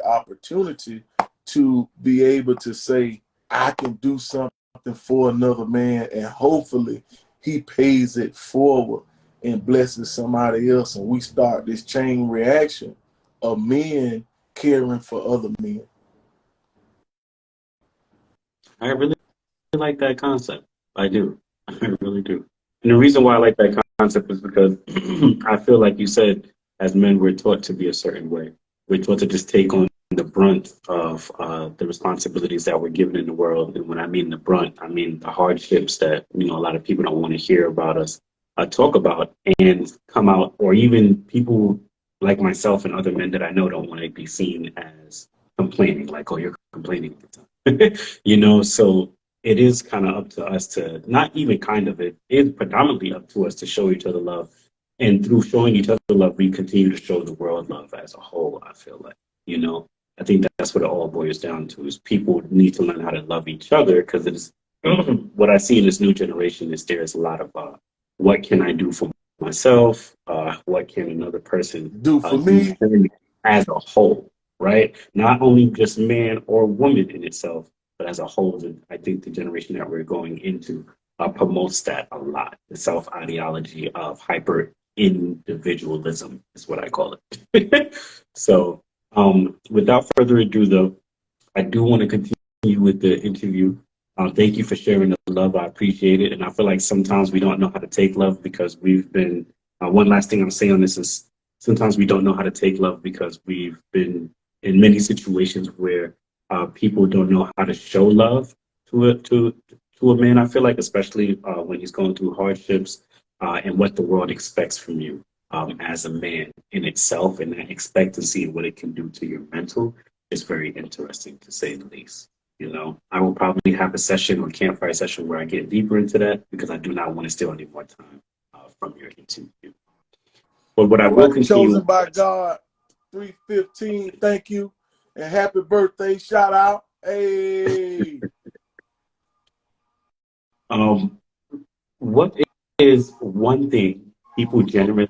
opportunity to be able to say I can do something for another man, and hopefully he pays it forward and blesses somebody else, and we start this chain reaction of men caring for other men. I really like that concept. I do. I really do. And the reason why I like that concept is because I feel like you said, as men, we're taught to be a certain way. We're taught to just take on the brunt of the responsibilities that we're given in the world. And when I mean the brunt, I mean the hardships that, you know, a lot of people don't want to hear about us, talk about and come out, or even people like myself and other men that I know don't want to be seen as complaining, like, oh, you're complaining all the time. You know, so it is kind of up to us to not even kind of it is predominantly up to us to show each other love. And through showing each other love, we continue to show the world love as a whole, I feel like, you know, I think that's what it all boils down to is people need to learn how to love each other because it's what I see in this new generation is there's a lot of what can I do for myself? What can another person Do for do me. for me as a whole, right? Not only just man or woman in itself, but as a whole, I think the generation that we're going into promotes that a lot. The self ideology of hyper individualism is what I call it. So, without further ado, though, I do want to continue with the interview. Thank you for sharing the love. I appreciate it. And I feel like sometimes we don't know how to take love because we've been, one last thing I'm saying on this is sometimes we don't know how to take love because we've been in many situations where people don't know how to show love to a man. I feel like, especially when he's going through hardships and what the world expects from you as a man in itself, and that expectancy and what it can do to your mental is very interesting to say the least. You know, I will probably have a session or campfire session where I get deeper into that because I do not want to steal any more time from your interview. But what I All will right, chosen continue by with, God, 315. Thank you. And happy birthday. Shout out. Hey. um, what is one thing people generally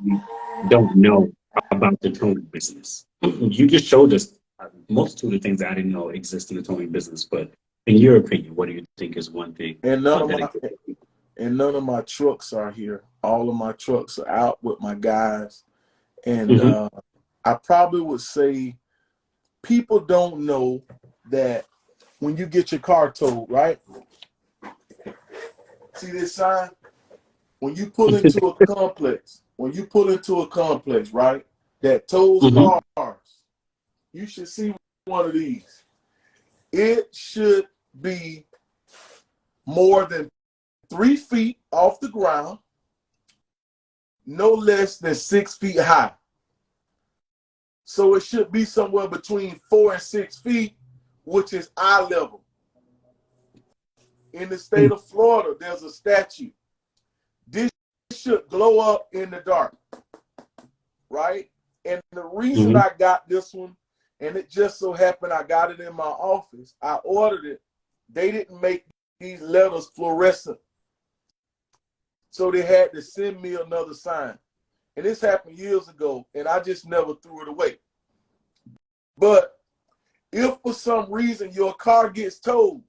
don't know about the towing business? You just showed us a multitude of things that I didn't know exist in the towing business, but in your opinion, what do you think is one thing And none of that my exists? and none of my trucks are here. All of my trucks are out with my guys. And Mm-hmm. I probably would say people don't know that when you get your car towed, right? See this sign? when you pull into a complex, right, that tows Hmm. cars, you should see one of these. It should be more than 3 feet off the ground, no less than 6 feet high. So it should be somewhere between 4 and 6 feet, which is eye level. In the state of Florida, there's a statute. This should glow up in the dark, right? And the reason Hmm. I got this one, and it just so happened I got it in my office, I ordered it. They didn't make these letters fluorescent. So they had to send me another sign. And this happened years ago, and I just never threw it away. But if for some reason your car gets towed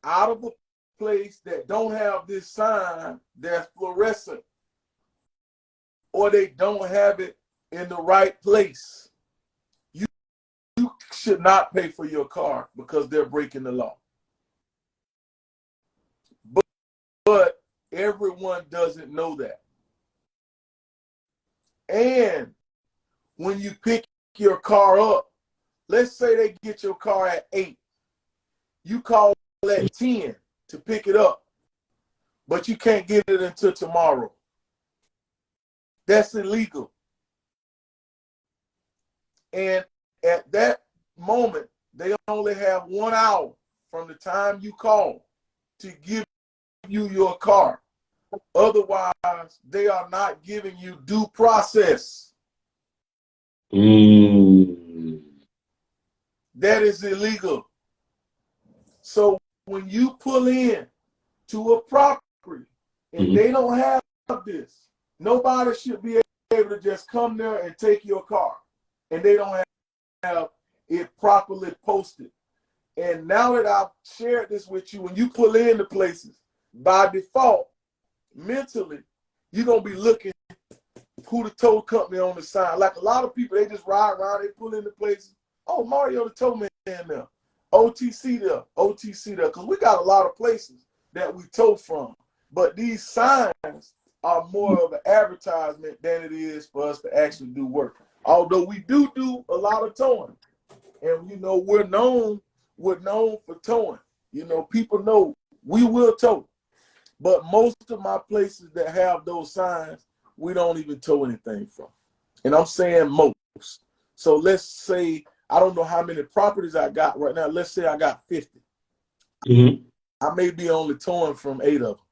out of a place that don't have this sign that's fluorescent, or they don't have it in the right place, you should not pay for your car because they're breaking the law. But everyone doesn't know that. And when you pick your car up, let's say they get your car at 8. You call at 10 to pick it up, but you can't get it until tomorrow. That's illegal. And at that moment, they only have 1 hour from the time you call to give you your car. Otherwise, they are not giving you due process. Mm. That is illegal. So when you pull in to a property and Hmm. they don't have this, nobody should be able to just come there and take your car, and they don't have it properly posted. And now that I've shared this with you, when you pull into places, by default, mentally, you're going to be looking who the tow company on the sign. Like a lot of people, they just ride around, they pull into places. Oh, Mario the tow man there. OTC there, OTC there. Because we got a lot of places that we tow from. But these signs are more of an advertisement than it is for us to actually do work. Although we do a lot of towing. And, we're known for towing. People know we will tow. But most of my places that have those signs, we don't even tow anything from. And I'm saying most. So let's say, I don't know how many properties I got right now. Let's say I got 50. Hmm. I may be only towing from 8 of them.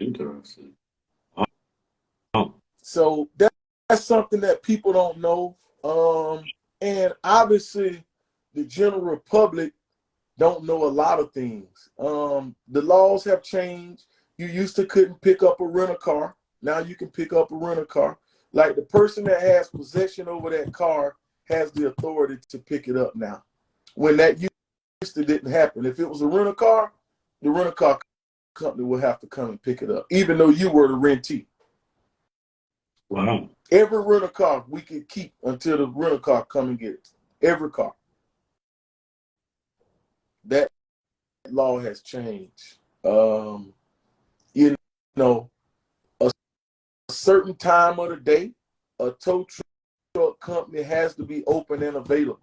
Interesting. Oh. So that's something that people don't know. And obviously, the general public don't know a lot of things. The laws have changed. You used to couldn't pick up a rental car. Now you can pick up a rental car. Like the person that has possession over that car has the authority to pick it up now. When that used to didn't happen. If it was a rental car, the rental car company will have to come and pick it up, even though you were the rentee. Wow. Every rental car we could keep until the rental car come and get it. Every car. That law has changed. You know, a certain time of the day, a tow truck company has to be open and available.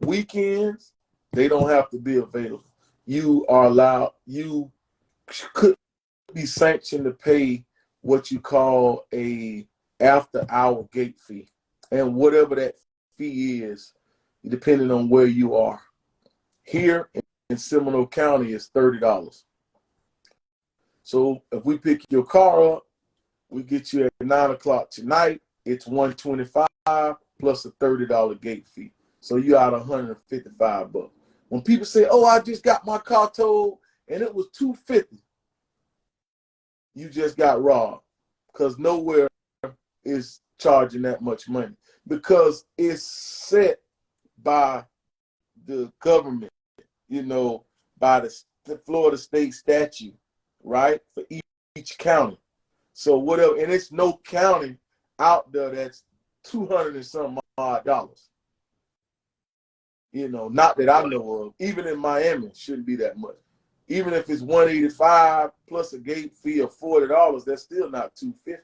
Weekends, they don't have to be available. You could be sanctioned to pay what you call a after-hour gate fee. And whatever that fee is, depending on where you are. Here in Seminole County, it's $30. So if we pick your car up, we get you at 9 o'clock tonight, it's $125 plus a $30 gate fee. So you out $155. When people say, oh, I just got my car towed and it was $250, you just got robbed, because nowhere is charging that much money, because it's set by the government, by the Florida state statute, right, for each county. So whatever, and it's no county out there that's 200 and some odd dollars. Not that I know of. Even in Miami, it shouldn't be that much. Even if it's $185 plus a gate fee of $40, that's still not $250.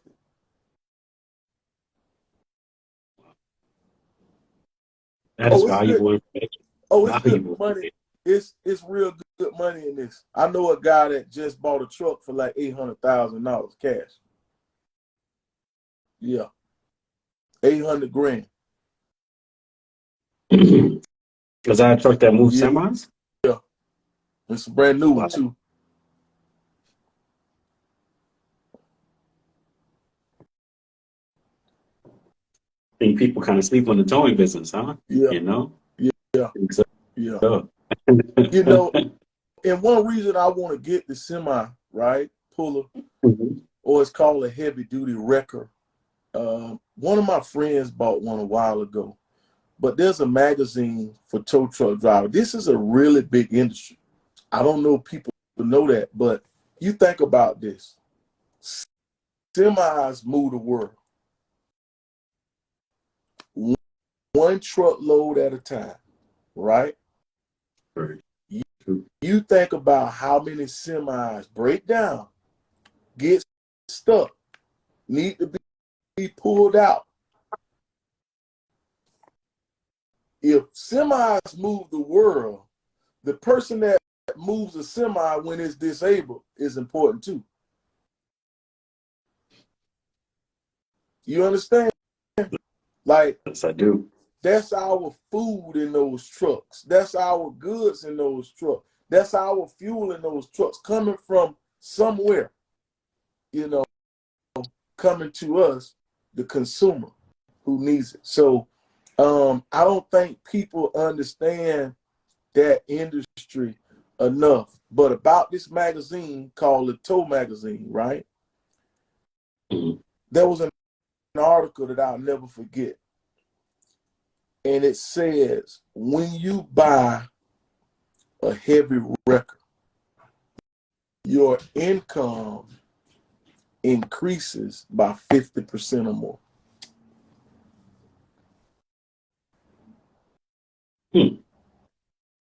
That is Oh, it's good. valuable information. Oh, it's good Valuable money. information. It's real good money in this. I know a guy that just bought a truck for like $800,000 cash. Yeah, 800 grand. Was that a truck that moved Yeah, semis? it's a brand new one Wow. too. I think people kind of sleep on the towing business, huh? Yeah, You know? yeah, I think so. yeah. You know, and one reason I want to get the semi, right, puller, Mhm. or it's called a heavy duty wrecker. One of my friends bought one a while ago, but there's a magazine for tow truck drivers. This is a really big industry. I don't know if people know that, but you think about this. Semis move the world one truckload at a time, right? Very You, true. you think about how many semis break down, get stuck, need to be pulled out. If semis move the world, the person that moves a semi when it's disabled is important too. You understand? Like, Yes, I do. that's our food in those trucks. That's our goods in those trucks. That's our fuel in those trucks coming from somewhere, you know, coming to us, the consumer who needs it. So I don't think people understand that industry enough. But about this magazine called the Tow Magazine, right? Mhm. There was an article that I'll never forget. And it says, when you buy a heavy wrecker, your income increases by 50% or more. Hmm.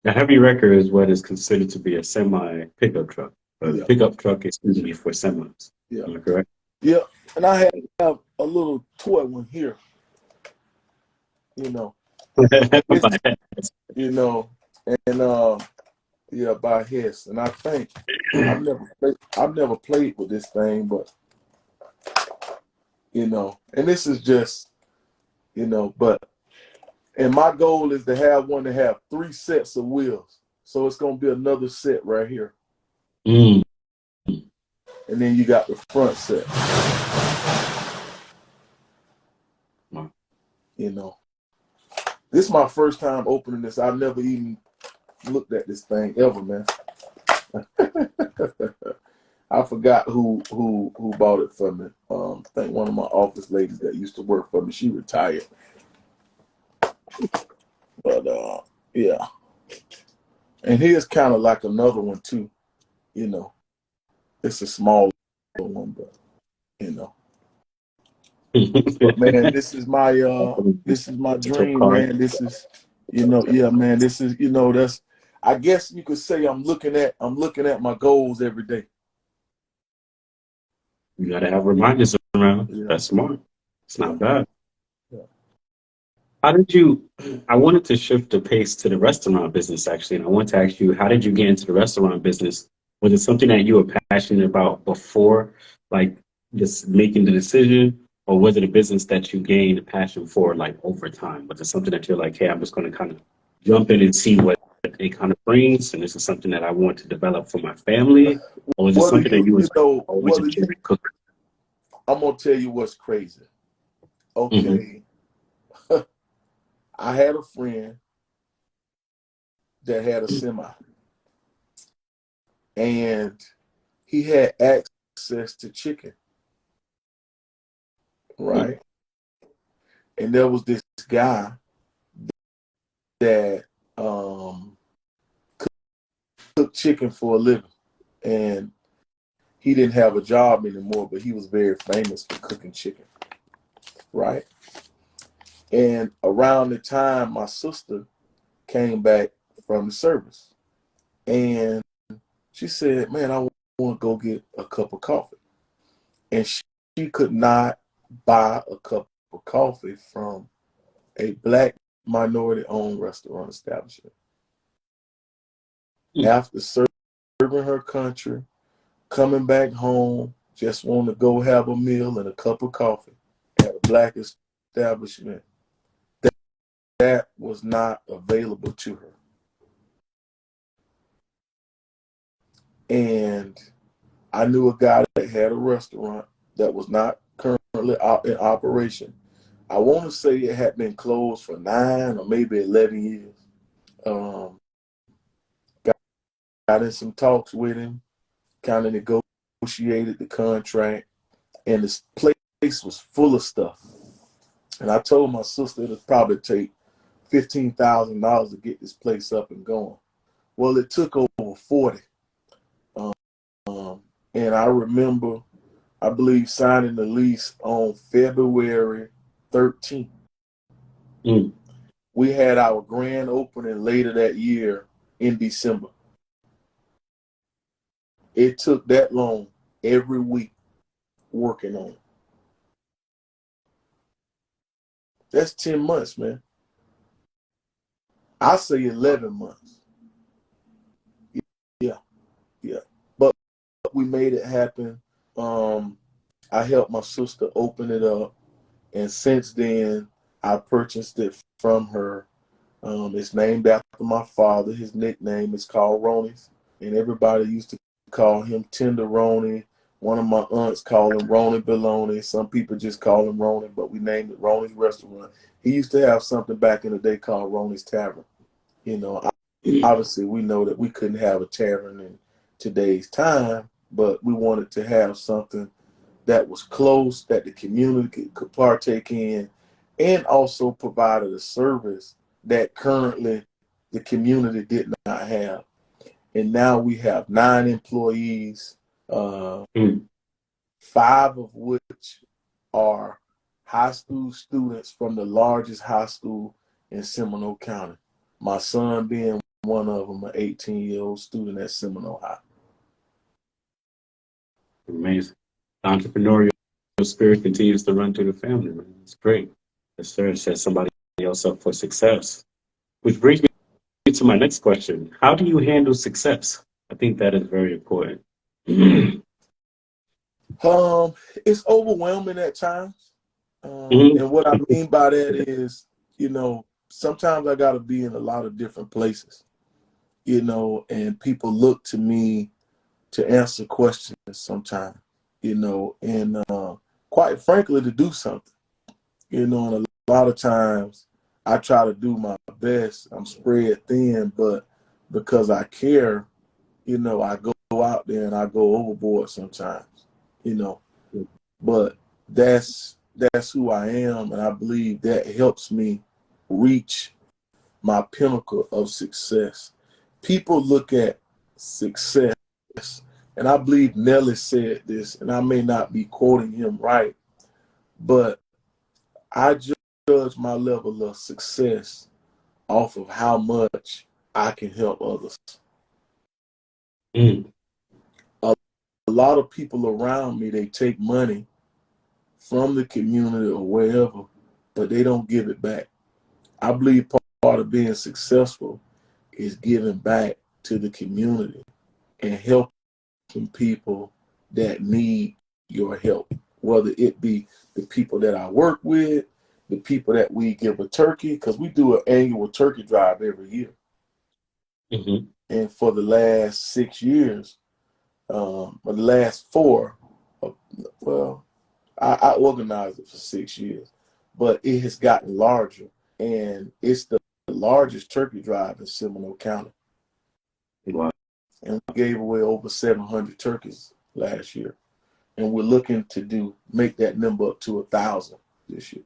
A heavy wrecker is what is considered to be a semi pickup truck. A Yeah, pickup truck is usually for semis. yeah, Am I correct? yeah. And I have a little toy one here, you know. And this, you know, and yeah, by Hess. And I think I've never played with this thing, but and this is just, but and my goal is to have one to have 3 sets of wheels. So it's gonna be another set right here. Mm. And then you got the front set, Wow. you know. This is my first time opening this. I've never even looked at this thing ever, man. I forgot who bought it for me. I think one of my office ladies that used to work for me. She retired. But yeah. And here's kind of like another one too, you know. It's a small one, but you know. But man, this is my Digital dream, card. man. This is, yeah, man, this is, that's, I guess you could say I'm looking at my goals every day. You got to have reminders around. Yeah, That's smart. It's yeah, not bad. yeah. How did you? I wanted to shift the pace to the restaurant business actually, and I want to ask you, how did you get into the restaurant business? Was it something that you were passionate about before, like just making the decision, or was it a business that you gained a passion for, like over time? Was it something that you're like, hey, I'm just going to kind of jump in and see what it kind of brings, and this is something that I want to develop for my family, or was it Whether something that you, you was like, always whether you, enjoyed cooking? I'm gonna tell you what's crazy. Hmm. Okay, I had a friend that had a semi, and he had access to chicken, right? And there was this guy that cooked chicken for a living, and he didn't have a job anymore, but he was very famous for cooking chicken, right? And around the time my sister came back from the service, and She said, man, I want to go get a cup of coffee. And she could not buy a cup of coffee from a black minority-owned restaurant establishment. Mm. After serving her country, coming back home, just want to go have a meal and a cup of coffee at a black establishment, that was not available to her. And I knew a guy that had a restaurant that was not currently in operation. I want to say it had been closed for 9 or maybe 11 years. Um, got in some talks with him, kind of negotiated the contract, and this place was full of stuff. And I told my sister it'd probably take $15,000 to get this place up and going. Well, it took over 40. And I remember, I believe, signing the lease on February 13th. Mm. We had our grand opening later that year in December. It took that long every week working on it. That's 10 months, man. I say 11 months. Yeah, yeah. But we made it happen. I helped my sister open it up. And since then, I purchased it from her. It's named after my father. His nickname is called Roni. And everybody used to call him Tender Roni. One of my aunts called him Roni Baloney. Some people just call him Roni, but we named it Roni's Restaurant. He used to have something back in the day called Roni's Tavern. You know, obviously we know that we couldn't have a tavern in today's time, but we wanted to have something that was close, that the community could partake in, and also provided a service that currently the community did not have. And now we have 9 employees, Mm. 5 of which are high school students from the largest high school in Seminole County. My son being one of them, an 18-year-old student at Seminole High. Amazing. The entrepreneurial spirit continues to run through the family, man. It's great. It sets somebody else up for success. Which brings me to my next question. How do you handle success? I think that is very important. Mhm. It's overwhelming at times. And what I mean by that is, sometimes I got to be in a lot of different places, and people look to me to answer questions sometimes, and quite frankly, to do something, and a lot of times I try to do my best. I'm spread thin, but because I care, I go out there and I go overboard sometimes, you know. But that's who I am, and I believe that helps me reach my pinnacle of success. People look at success, and I believe Nelly said this, and I may not be quoting him right, but I judge my level of success off of how much I can help others. Mm. A lot of people around me, they take money from the community or wherever, but they don't give it back. I believe part of being successful is giving back to the community and helping people that need your help, whether it be the people that I work with, the people that we give a turkey, because we do an annual turkey drive every year. Mm-hmm. And for the last 6 years, or the last 4, well, I organized it for 6 years, but it has gotten larger, and it's the largest turkey drive in Seminole County. Wow. And we gave away over 700 turkeys last year, and we're looking to make that number up to 1,000 this year.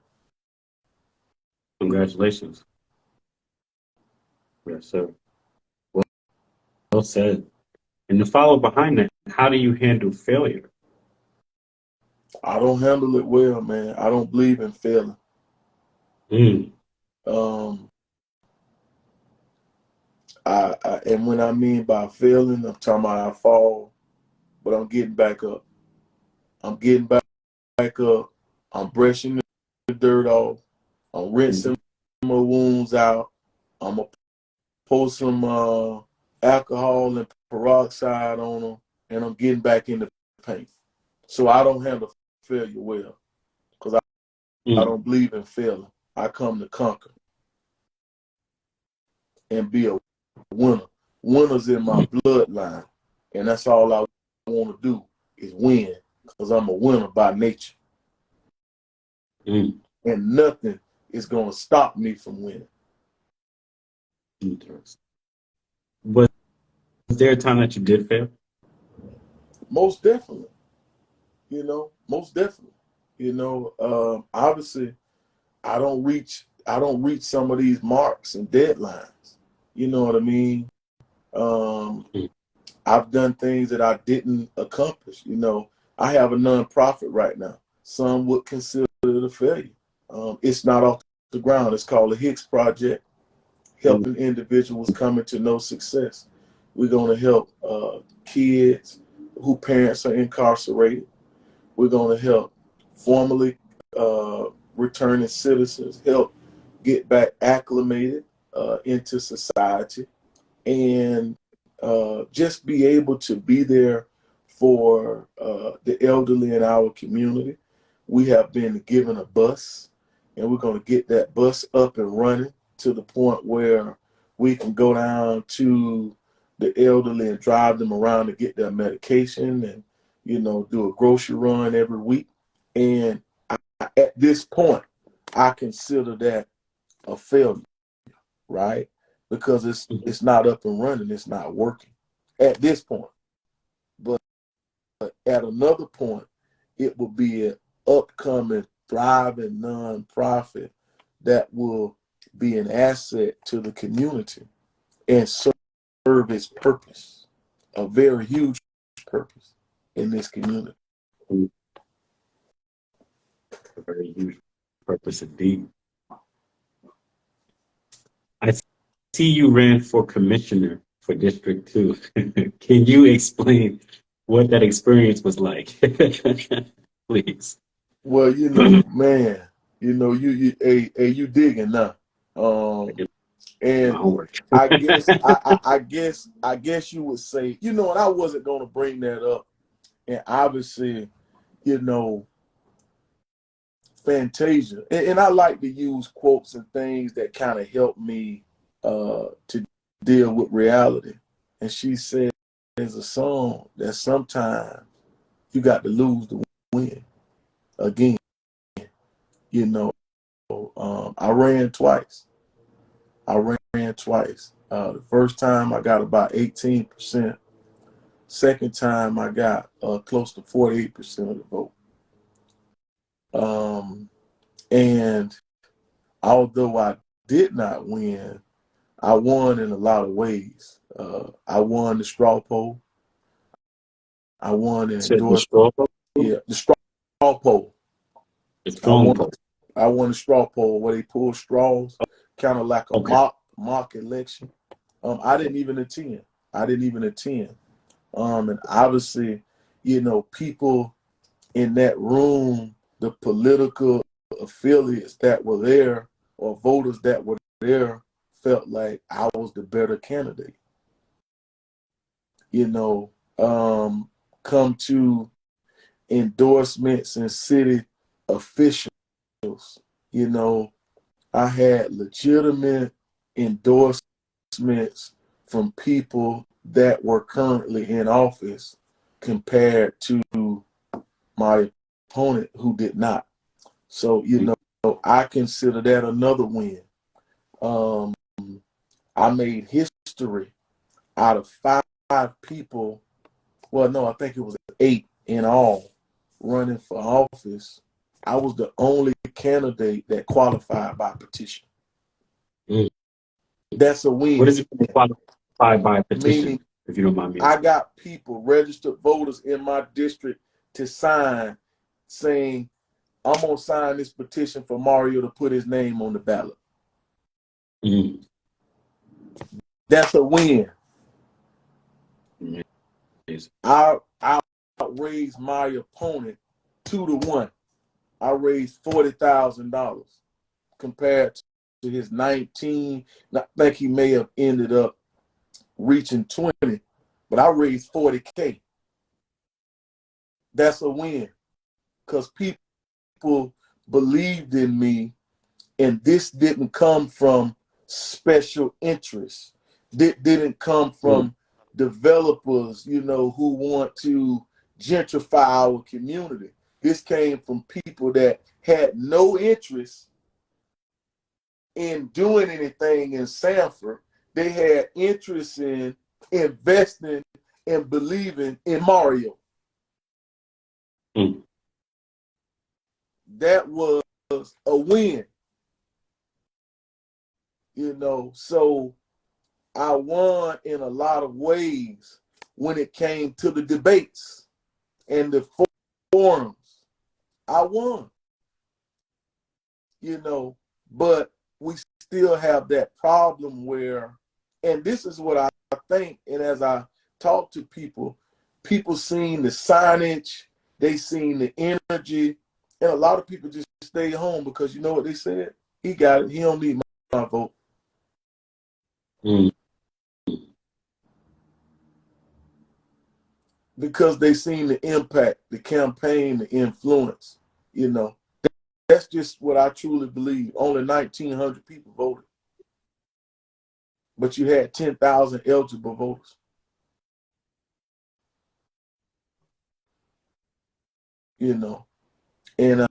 Congratulations. Yes, sir. Well, well said. And the follow behind that, how do you handle failure? I don't handle it well, man. I don't believe in failing. Mm. Um, And when I mean by failing, I'm talking about I fall, but I'm getting back up. I'm getting back up. I'm brushing the dirt off. I'm Mm-hmm. rinsing my wounds out. I'm gonna pour some alcohol and peroxide on them, and I'm getting back in the paint. So I don't handle failure well, because I Mm-hmm. don't believe in failing. I come to conquer and be a winner. Winners in my bloodline, and that's all I want to do is win, because I'm a winner by nature, Mm-hmm. and nothing is going to stop me from winning. Interesting. Was there a time that you did fail? Most definitely, most definitely. Obviously, I don't reach some of these marks and deadlines. You know what I mean? Um, Mm-hmm. I've done things that I didn't accomplish. I have a nonprofit right now. Some would consider it a failure. It's not off the ground. It's called the Hicks Project, helping individuals come into no success. We're going to help kids whose parents are incarcerated. We're going to help formerly returning citizens, help get back acclimated into society, and just be able to be there for the elderly in our community. We have been given a bus, and we're going to get that bus up and running to the point where we can go down to the elderly and drive them around to get their medication, and do a grocery run every week. And at this point, I consider that a failure, right? Because it's not up and running, it's not working at this point. But at another point, it will be an upcoming, thriving nonprofit that will be an asset to the community and serve its purpose, a very huge purpose in this community. Mm-hmm. A very huge purpose indeed. I see you ran for commissioner for District 2. Can you explain what that experience was like? Please. Well, man, you digging now. I Um, did my and homework. I guess you would say, and I wasn't gonna bring that up. And obviously, you know, Fantasia. And I like to use quotes and things that kind of help me to deal with reality. And she said, there's a song that sometimes you got to lose to win again. You know, I ran twice. I ran twice. The first time I got about 18%. Second time I got close to 48% of the vote. And although I did not win, I won in a lot of ways. I won the straw poll. I won an Said the endorsement. straw vote? Yeah, the straw poll. The I strong won. vote. I won the straw poll where they pull straws, kind of like a Okay. mock election. I didn't even attend. And obviously, people in that room, the political affiliates that were there or voters that were there felt like I was the better candidate. You know, come to endorsements and city officials, you know, I had legitimate endorsements from people that were currently in office compared to my opponent who did not. So, I consider that another win. Um, I made history out of five people. Well, no, I think it was 8 in all running for office. I was the only candidate that qualified by petition. Mm. That's a What win. is it qualified by petition, Meaning, if you don't mind me I asking? got people, registered voters in my district to sign saying, I'm going to sign this petition for Mario to put his name on the ballot. Mm. That's a win. Amazing. I raised my opponent 2-1. I raised $40,000 compared to his 19. I think he may have ended up reaching 20, but I raised 40K. That's a win because people believed in me, and this didn't come from special interests. Didn't come from developers, who want to gentrify our community. This came from people that had no interest in doing anything in Sanford. They had interest in investing and believing in Mario. Mm. That was a win, so I won in a lot of ways when it came to the debates and the forums. I won, but we still have that problem where, and this is what I think, and as I talk to people seen the signage, they seen the energy, and a lot of people just stay home because you know what they said? He got it. He don't need my vote. Mm. Because they seen the impact, the campaign, the influence. That's just what I truly believe. Only 1,900 people voted, but you had 10,000 eligible voters. And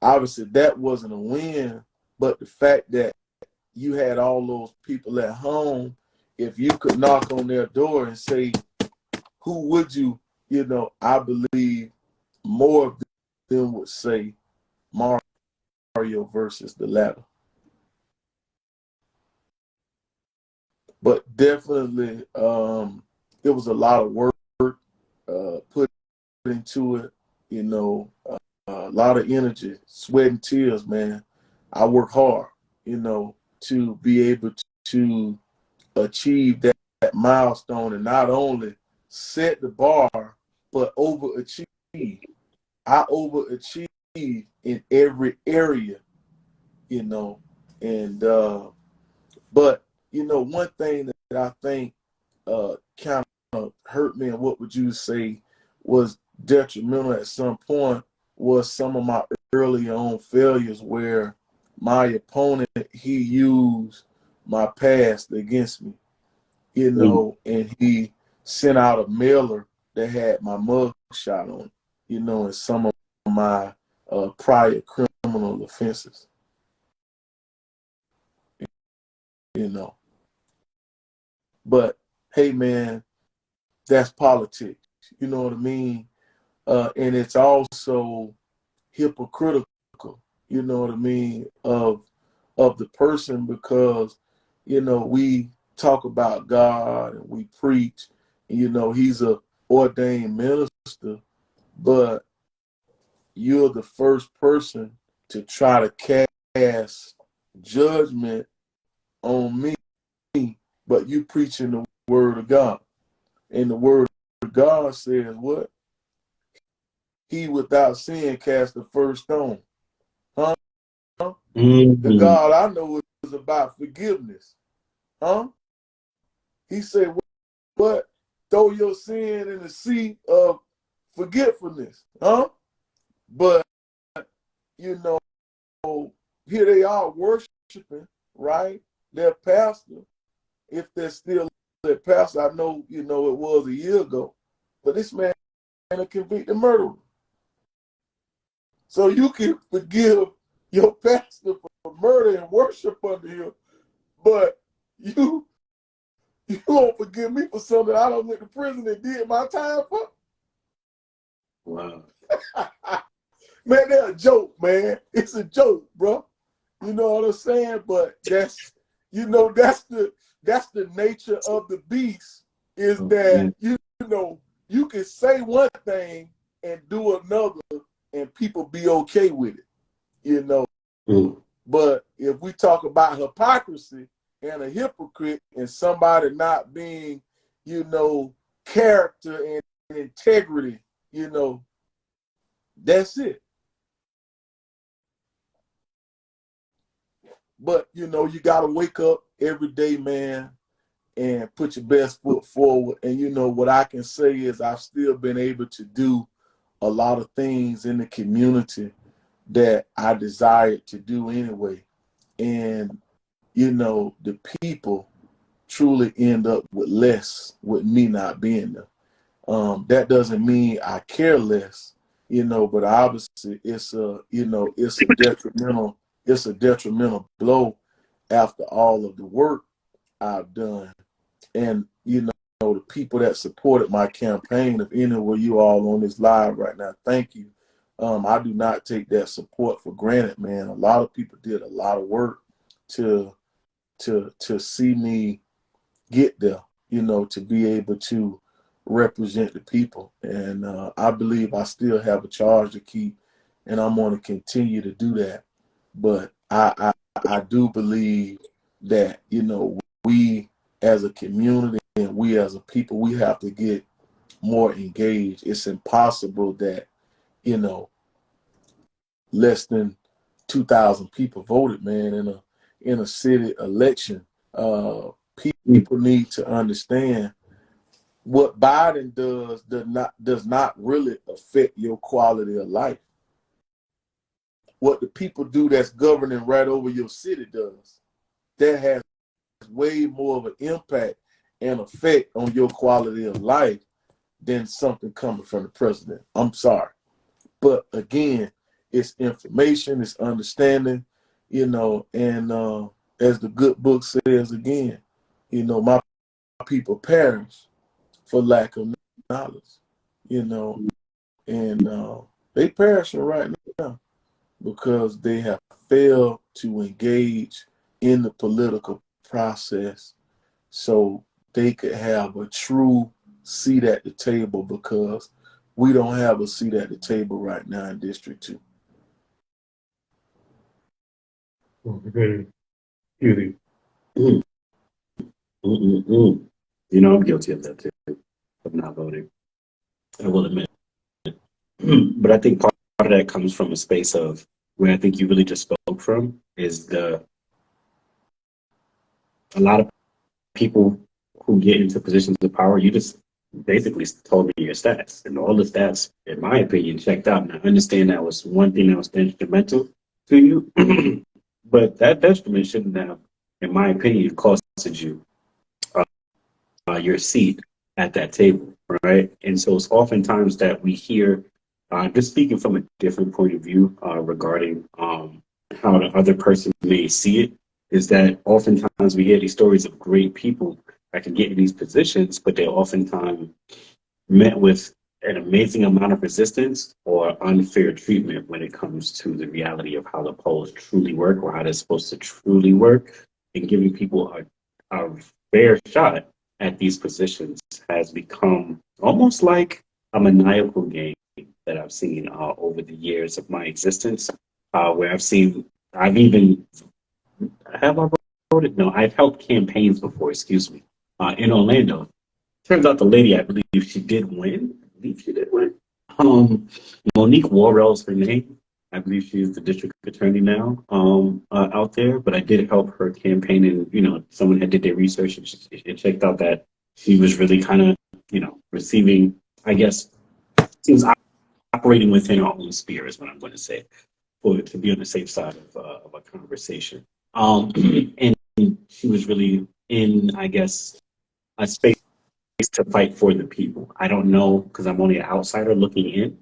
obviously that wasn't a win, but the fact that you had all those people at home, if you could knock on their door and say, who would you, I believe more of them would say Mario versus the latter. But definitely, it was a lot of work put into it, a lot of energy, sweat and tears, man. I work hard, to be able to achieve that milestone and not only set the bar, but overachieve. I overachieved in every area, and but one thing that I think kind of hurt me, and what would you say was detrimental at some point, was some of my early on failures where my opponent, he used my past against me, and he sent out a mailer that had my mug shot on it, and some of my prior criminal offenses, But hey, man, that's politics. You know what I mean? And it's also hypocritical. You know what I mean? Of the person, because we talk about God and we preach. And, he's a ordained minister, but you're the first person to try to cast judgment on me, but you preaching the word of God. And the word of God says what? He without sin cast the first stone. Huh? The God I know is about forgiveness. Huh? He said, what? Throw your sin in the sea of forgetfulness. Huh? But, here they are worshiping, right? Their pastor, if they're still their pastor. I know, it was a year ago, but this man is a convicted murderer. So you can forgive your pastor for murder and worship under him, but you won't forgive me for something I don't went to prison and did my time for? Wow. Man, they're a joke, man. It's a joke, bro. You know what I'm saying? But that's the nature of the beast, is that you can say one thing and do another and people be okay with it, But if we talk about hypocrisy and a hypocrite and somebody not being, character and integrity, that's it. But, you got to wake up every day, man, and put your best foot forward. And, what I can say is I've still been able to do a lot of things in the community that I desired to do anyway. And, the people truly end up with less with me not being there. That doesn't mean I care less, but obviously it's a detrimental blow after all of the work I've done. And, the people that supported my campaign, if any of you all on this live right now, thank you. I do not take that support for granted, man. A lot of people did a lot of work to see me get there, to be able to represent the people. And I believe I still have a charge to keep, and I'm going to continue to do that. But I do believe that, we as a community and we as a people, we have to get more engaged. It's impossible that, less than 2,000 people voted, man, in a city election. People need to understand what Biden does not really affect your quality of life. What the people do that's governing right over your city does. That has way more of an impact and effect on your quality of life than something coming from the president. I'm sorry. But again, it's information, it's understanding, and as the good book says again, my people perish for lack of knowledge, and they perishing right now because they have failed to engage in the political process so they could have a true seat at the table, because we don't have a seat at the table right now in District 2. I'm guilty of that too, of not voting. I will admit. But I think part of that comes from a space of where I think you really just spoke from is a lot of people who get into positions of power, you just basically told me your stats, and all the stats, in my opinion, checked out. And I understand that was one thing that was instrumental to you, but that detriment shouldn't have, in my opinion, costed you your seat at that table, right? And so it's oftentimes that we hear, just speaking from a different point of view regarding how the other person may see it, is that oftentimes we hear these stories of great people that can get in these positions, but they're oftentimes met with an amazing amount of resistance or unfair treatment when it comes to the reality of how the polls truly work or how they're supposed to truly work. And giving people a fair shot at these positions has become almost like a maniacal game that I've seen over the years of my existence, where I've voted? No, I've helped campaigns before, excuse me, in Orlando. Turns out the lady, I believe she did win. Monique Worrell's her name. I believe she is the district attorney now out there, but I did help her campaign, and, someone had did their research and checked out that she was really kind of, receiving, I guess, seems operating within her own sphere is what I'm going to say, to be on the safe side of a conversation. And she was really in, I guess, a space to fight for the people. I don't know, because I'm only an outsider looking in,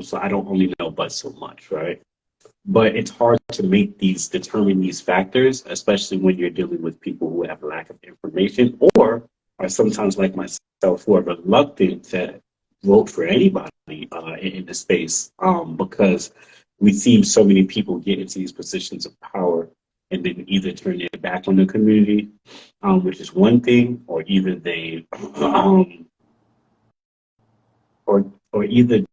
so I don't only know but so much, right? But it's hard to determine these factors, especially when you're dealing with people who have a lack of information or are sometimes like myself who are reluctant to vote for anybody in the space because we see so many people get into these positions of power and then either turn their back on the community, which is one thing, or either they, or either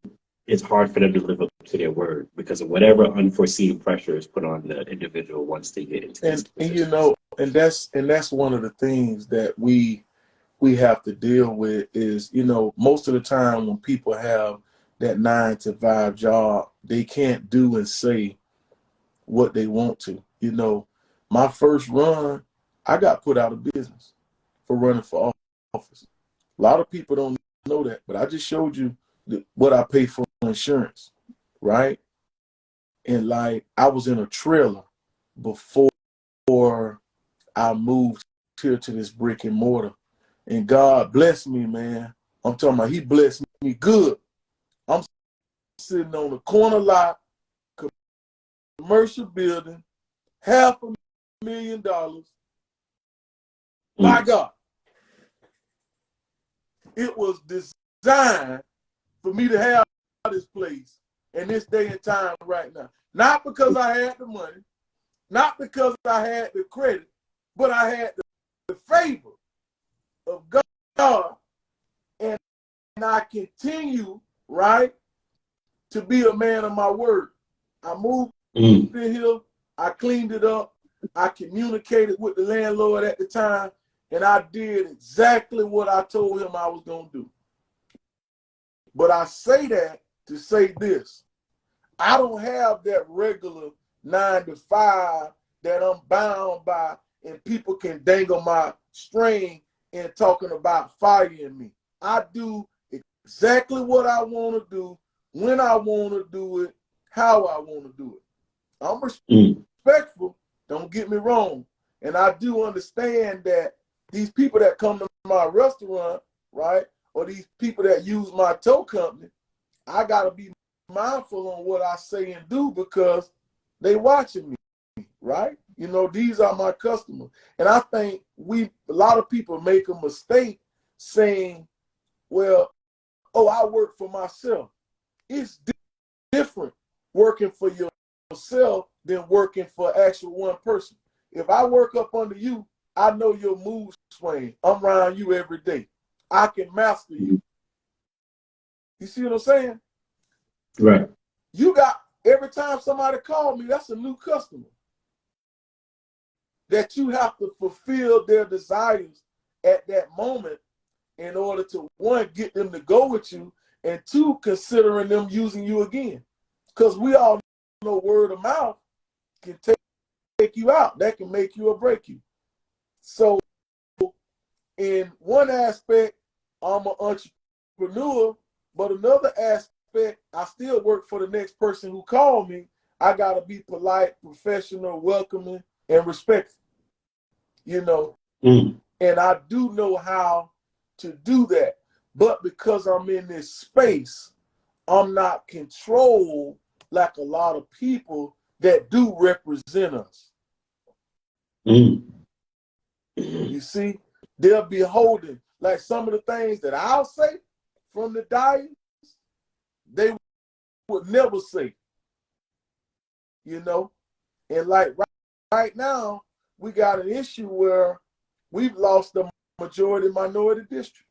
it's hard for them to live up to their word because of whatever unforeseen pressure is put on the individual once they get into these positions. and that's one of the things that we have to deal with is, most of the time when people have that 9 to 5 job, they can't do and say what they want to. My first run, I got put out of business for running for office. A lot of people don't know that, but I just showed you what I pay for insurance, right? And like, I was in a trailer before I moved here to this brick and mortar. And God blessed me, man. I'm talking about he blessed me good. I'm sitting on the corner lot, commercial building, $500,000. My God. It was designed for me to have this place in this day and time right now. Not because I had the money, not because I had the credit, but I had the favor of God. And I continue, right, to be a man of my word. I moved in here, I cleaned it up, I communicated with the landlord at the time, and I did exactly what I told him I was going to do. But I say that to say this. I don't have that regular 9 to 5 that I'm bound by and people can dangle my string and talking about firing me. I do exactly what I want to do, when I want to do it, how I want to do it. I'm respectful, don't get me wrong. And I do understand that these people that come to my restaurant, right, or these people that use my tow company, I got to be mindful on what I say and do because they watching me, right? These are my customers. And I think a lot of people make a mistake saying, well, I work for myself. It's different working for yourself than working for actual one person. If I work up under you, I know your mood swing. I'm around you every day. I can master you. You see what I'm saying? Right. You got, every time somebody calls me, that's a new customer. That you have to fulfill their desires at that moment in order to, one, get them to go with you, and two, considering them using you again. Because we all know word of mouth can take you out. That can make you or break you. So in one aspect, I'm an entrepreneur, but another aspect, I still work for the next person who called me. I got to be polite, professional, welcoming, and respectful. And I do know how to do that. But because I'm in this space, I'm not controlled like a lot of people that do represent us. You see, they'll be holding, like some of the things that I'll say from the diet, they would never say. And like right now, we got an issue where we've lost the majority minority district.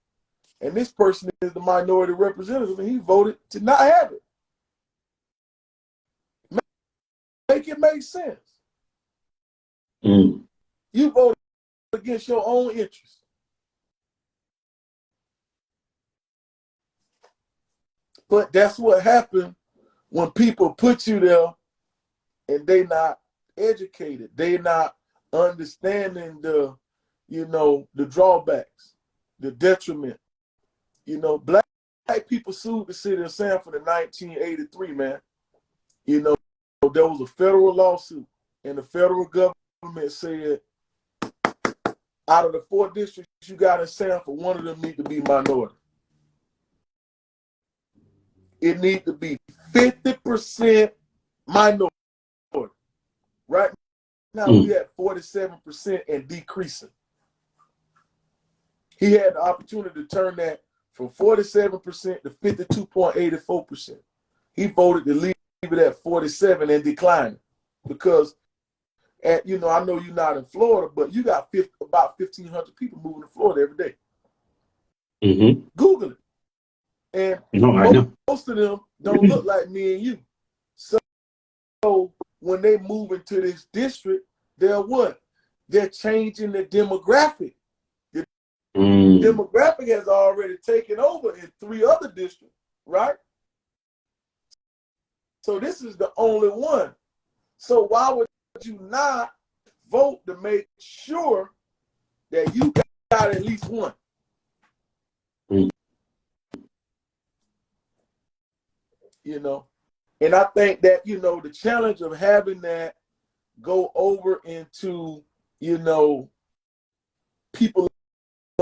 And this person is the minority representative, and he voted to not have it. Make it make sense. You voted against your own interests. But that's what happened when people put you there and they not educated. They not understanding the drawbacks, the detriment. Black people sued the city of Sanford in 1983, man. There was a federal lawsuit, and the federal government said, out of the 4 districts you got in Sanford, one of them need to be minority. It needs to be 50% minority. Right now we at 47% and decreasing. He had the opportunity to turn that from 47% to 52.84%. He voted to leave it at 47 and decline because, I know you're not in Florida, but you got about 1,500 people moving to Florida every day. Google it. And most of them don't look like me and you. So when they move into this district, they're what? they're changing the demographic. The demographic has already taken over in 3 other districts, right? So this is the only one. So why would you not vote to make sure that you got at least one? You know, and I think that, you know, the challenge of having that go over into, you know, people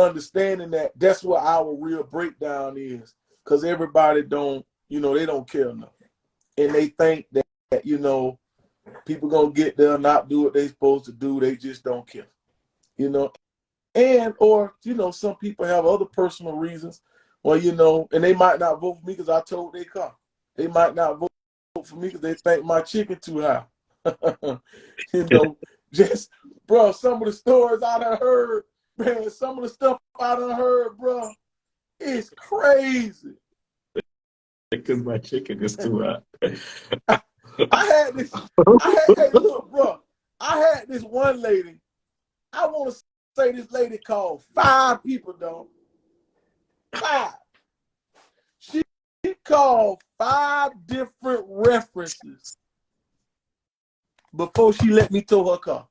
understanding that that's what our real breakdown is, because everybody don't, you know, they don't care enough, and they think that, you know, people gonna get there, not do what they supposed to do, they just don't care, you know. And or, you know, some people have other personal reasons, well, you know, and they might not vote for me because I told they car. They might not vote for me because they think my chicken too high. You know, just, bro, some of the stories I done heard, man, some of the stuff I done heard, bro, it's crazy. Because my chicken is too high. I had this, hey, look, bro, I had this one lady, I want to say this lady called 5 people, though. 5. She called 5 different references before she let me tow her car.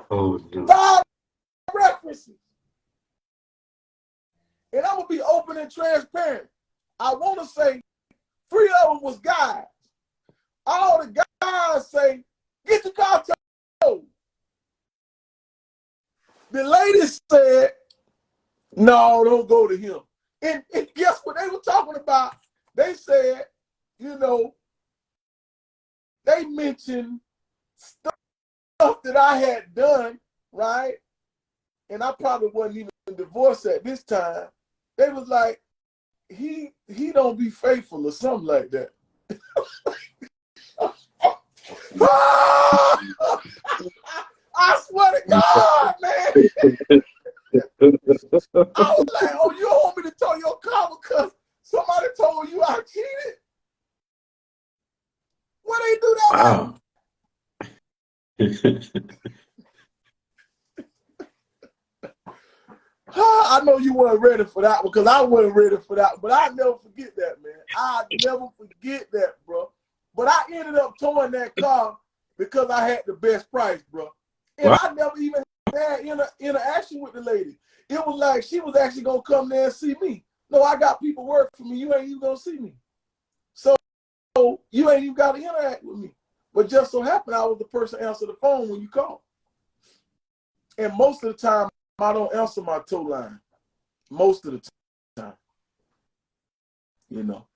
Oh, no. 5 references. And I'm going to be open and transparent. I want to say 3 of them was guys. All the guys say, get your car towed. The lady said, no, don't go to him. And guess what they were talking about? They said, you know, they mentioned stuff that I had done, right? And I probably wasn't even divorced at this time. They was like, he don't be faithful or something like that. I swear to God, man. I was like, oh, you don't want me to tow your car because somebody told you I cheated? Where they do that Wow. I know you weren't ready for that one because I wasn't ready for that, but I never forget that, man. I never forget that, bro. But I ended up towing that car because I had the best price, bro. And Wow. I never even had interaction with the lady. It was like she was actually going to come there and see me. No, I got people work for me. You ain't even going to see me. So you ain't even got to interact with me. But just so happened I was the person answer the phone when you called. And most of the time, I don't answer my tow line. Most of the time. You know.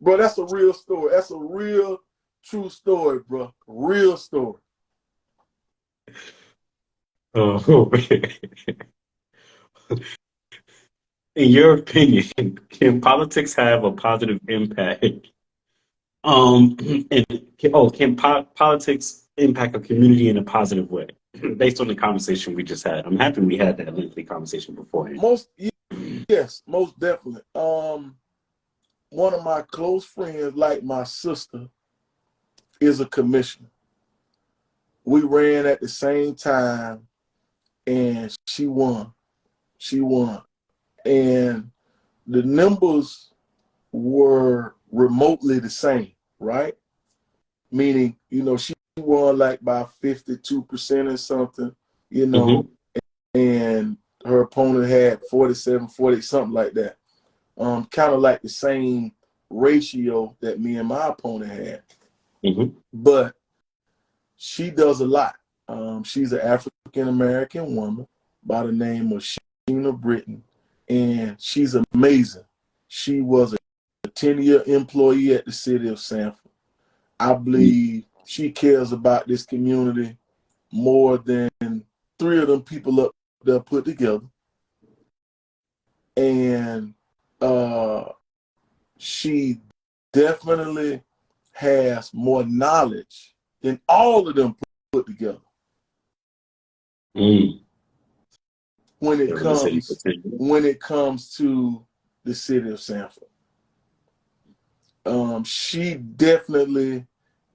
Bro, that's a real story. That's a real, true story, bro. Real story. Oh, man. In your opinion, can politics have a positive impact? And can politics impact a community in a positive way? Based on the conversation we just had, I'm happy we had that lengthy conversation beforehand. Yes, most definitely. One of my close friends, like my sister, is a commissioner. We ran at the same time, and she won. She won, and the numbers were remotely the same, right? Meaning, you know, she won like by 52% or something, you know, and her opponent had 47, 40, something like that. Kind of like the same ratio that me and my opponent had. But she does a lot. She's an African-American woman by the name of Sheena Britton, and she's amazing. She was a 10-year employee at the city of Sanford. I believe she cares about this community more than 3 of them people up there put together. And she definitely has more knowledge than all of them put together. When it comes to the city of Sanford. She definitely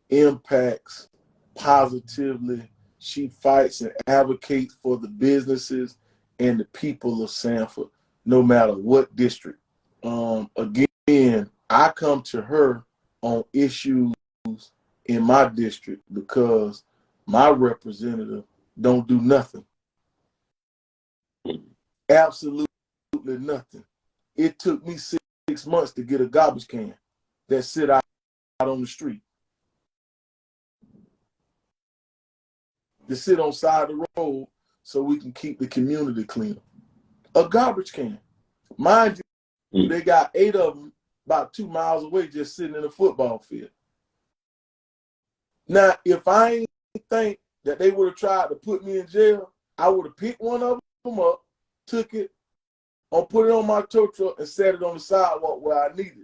impacts positively. She fights and advocates for the businesses and the people of Sanford, no matter what district. Again, I come to her on issues in my district because my representative don't do nothing. Absolutely nothing. It took me 6 months to get a garbage can that sit out on the street. To sit on the side of the road so we can keep the community clean. A garbage can. Mind you, they got 8 of them about 2 miles away just sitting in a football field. Now, if I ain't think that they would have tried to put me in jail, I would have picked one of them up, took it, or put it on my tow truck and set it on the sidewalk where I needed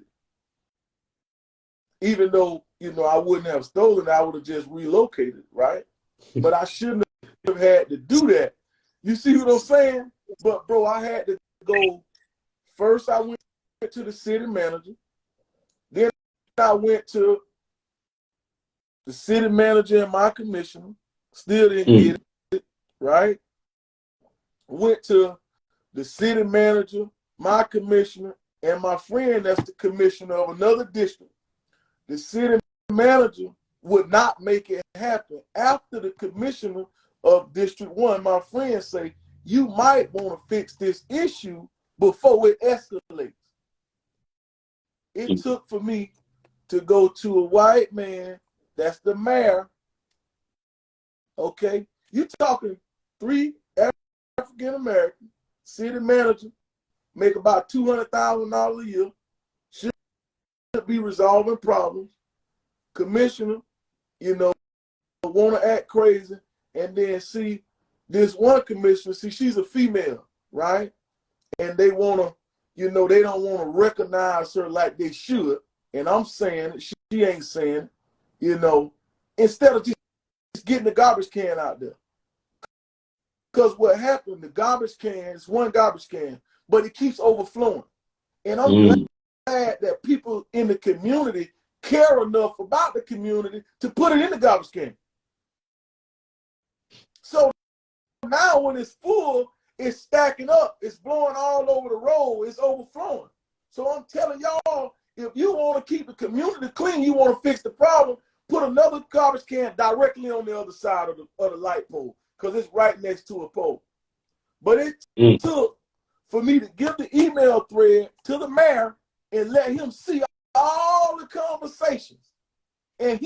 it. Even though, I wouldn't have stolen it, I would have just relocated, right? But I shouldn't have had to do that. You see what I'm saying? But, bro, I had to go. First, I went to the city manager. Then I went to the city manager and my commissioner. Still didn't get it, right? Went to the city manager, my commissioner, and my friend that's the commissioner of another district. The city manager would not make it happen. After the commissioner of District 1, my friend say, you might want to fix this issue before it escalates. It took for me to go to a white man, that's the mayor, okay? You talking 3 African-American, city manager, make about $200,000 a year, should be resolving problems, commissioner, want to act crazy, and then see this one commissioner, she's a female, right? And they want to, they don't want to recognize her like they should. And I'm saying, she ain't saying, instead of just getting the garbage can out there. Because what happened, the garbage can is one garbage can, but it keeps overflowing. And I'm glad that people in the community care enough about the community to put it in the garbage can. So now when it's full, it's stacking up. It's blowing all over the road. It's overflowing. So I'm telling y'all, if you want to keep the community clean, you want to fix the problem, put another garbage can directly on the other side of the light pole because it's right next to a pole. But it took for me to give the email thread to the mayor and let him see all the conversations. And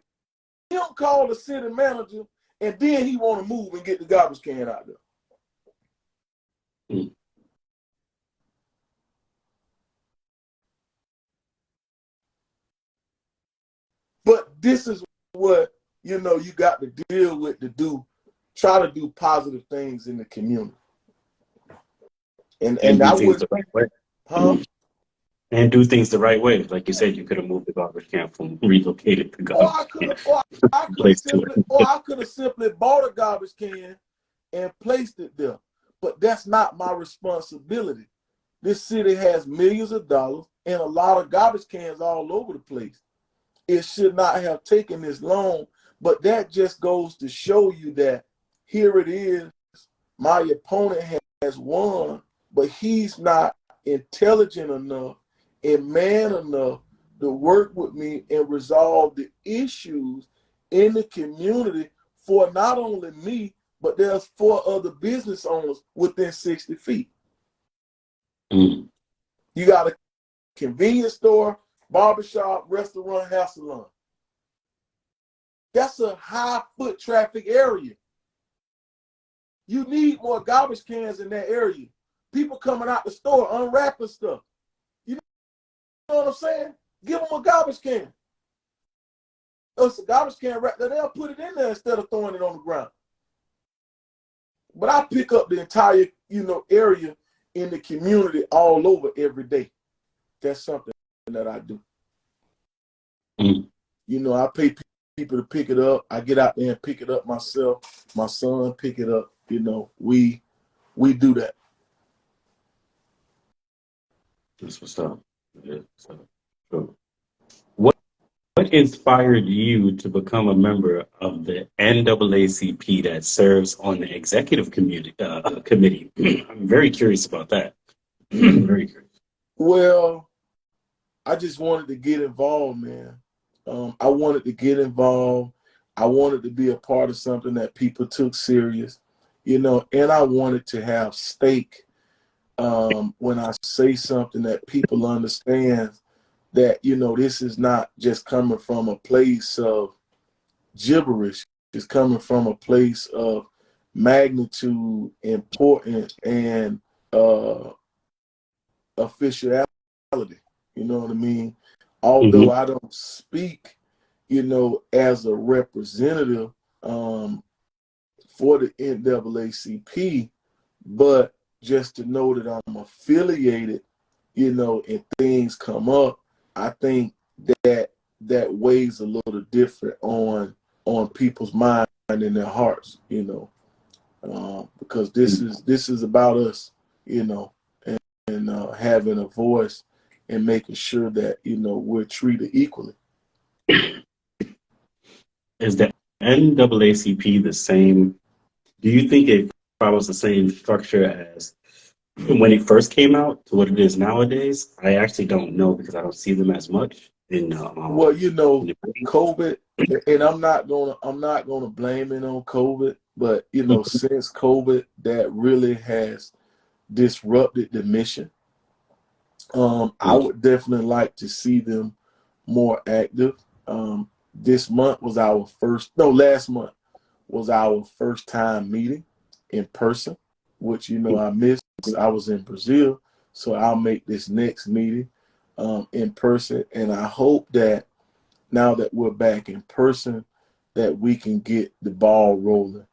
him call the city manager, and then he want to move and get the garbage can out there. But this is what, you got to deal with try to do positive things in the community. And do I things would, the right way. huh? And do things the right way. Like you said, you could have moved the garbage can from relocated the garbage can. I could have simply bought a garbage can and placed it there. But that's not my responsibility. This city has millions of dollars and a lot of garbage cans all over the place. It should not have taken this long, but that just goes to show you that here it is, my opponent has won, but he's not intelligent enough and man enough to work with me and resolve the issues in the community for not only me, but there's 4 other business owners within 60 feet. You got a convenience store, barbershop, restaurant, hair salon. That's a high foot traffic area. You need more garbage cans in that area. People coming out the store unwrapping stuff. You know what I'm saying? Give them a garbage can. It's a garbage can right there. They'll put it in there instead of throwing it on the ground. But I pick up the entire, area in the community all over every day. That's something that I do. I pay people to pick it up. I get out there and pick it up myself. My son pick it up. We do that. That's what's up. Yeah, so, what inspired you to become a member of the NAACP that serves on the executive committee? I'm very curious about that. Very curious. Well, I just wanted to get involved, man. I wanted to get involved. I wanted to be a part of something that people took serious, and I wanted to have stake when I say something that people understand that, this is not just coming from a place of gibberish. It's coming from a place of magnitude, importance, and uh, officiality. You know what I mean? Although Hmm. I don't speak, as a representative for the NAACP, but just to know that I'm affiliated, and things come up, I think that weighs a little different on people's mind and their hearts, because this is about us, and having a voice and making sure that we're treated equally. Is the NAACP the same? Do you think it follows the same structure as when it first came out to what it is nowadays? I actually don't know because I don't see them as much Well, in the COVID, and I'm not gonna blame it on COVID, but since COVID, that really has disrupted the mission. I would definitely like to see them more active. This month was our first, no, last month was our first time meeting in person, which I missed. I was in Brazil, so I'll make this next meeting in person, and I hope that now that we're back in person, that we can get the ball rolling.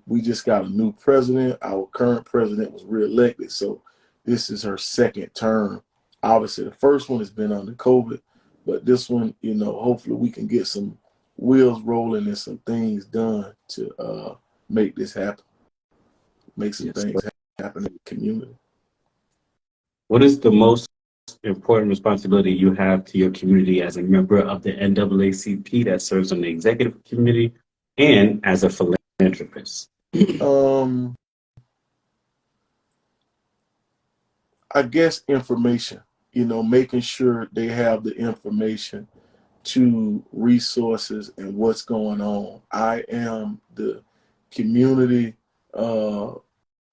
We just got a new president. Our current president was reelected, so this is her second term. Obviously, the first one has been under COVID, but this one, hopefully we can get some wheels rolling and some things done to make this happen, make some Yes. things happen in the community. What is the most important responsibility you have to your community as a member of the NAACP that serves on the executive committee and as a philanthropist? Um, I guess information, making sure they have the information to resources and what's going on. I am the community uh,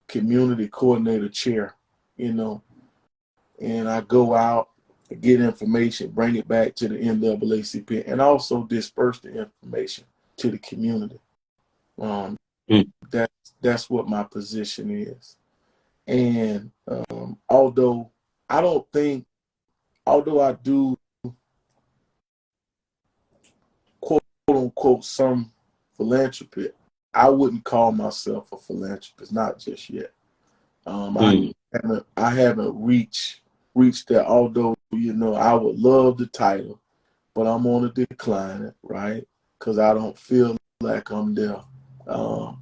community coordinator chair, you know, and I go out, get information, bring it back to the NAACP, and also disperse the information to the community. Um, Mm. that's what my position is. And although I don't think, although I do quote unquote some philanthropy, I wouldn't call myself a philanthropist, not just yet. I Mm. haven't reached that. Although I would love the title, but I'm on a decline, right? Because I don't feel like I'm there.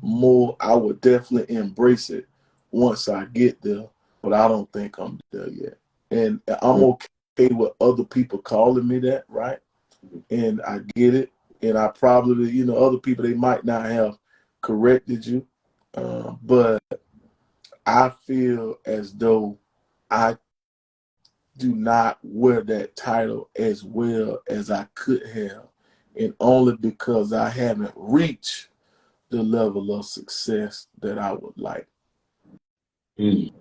More, I would definitely embrace it once I get there, but I don't think I'm there yet. And I'm okay with other people calling me that, right? And I get it. And I probably, other people, they might not have corrected you, but I feel as though I do not wear that title as well as I could have, and only because I haven't reached the level of success that I would like. Mm.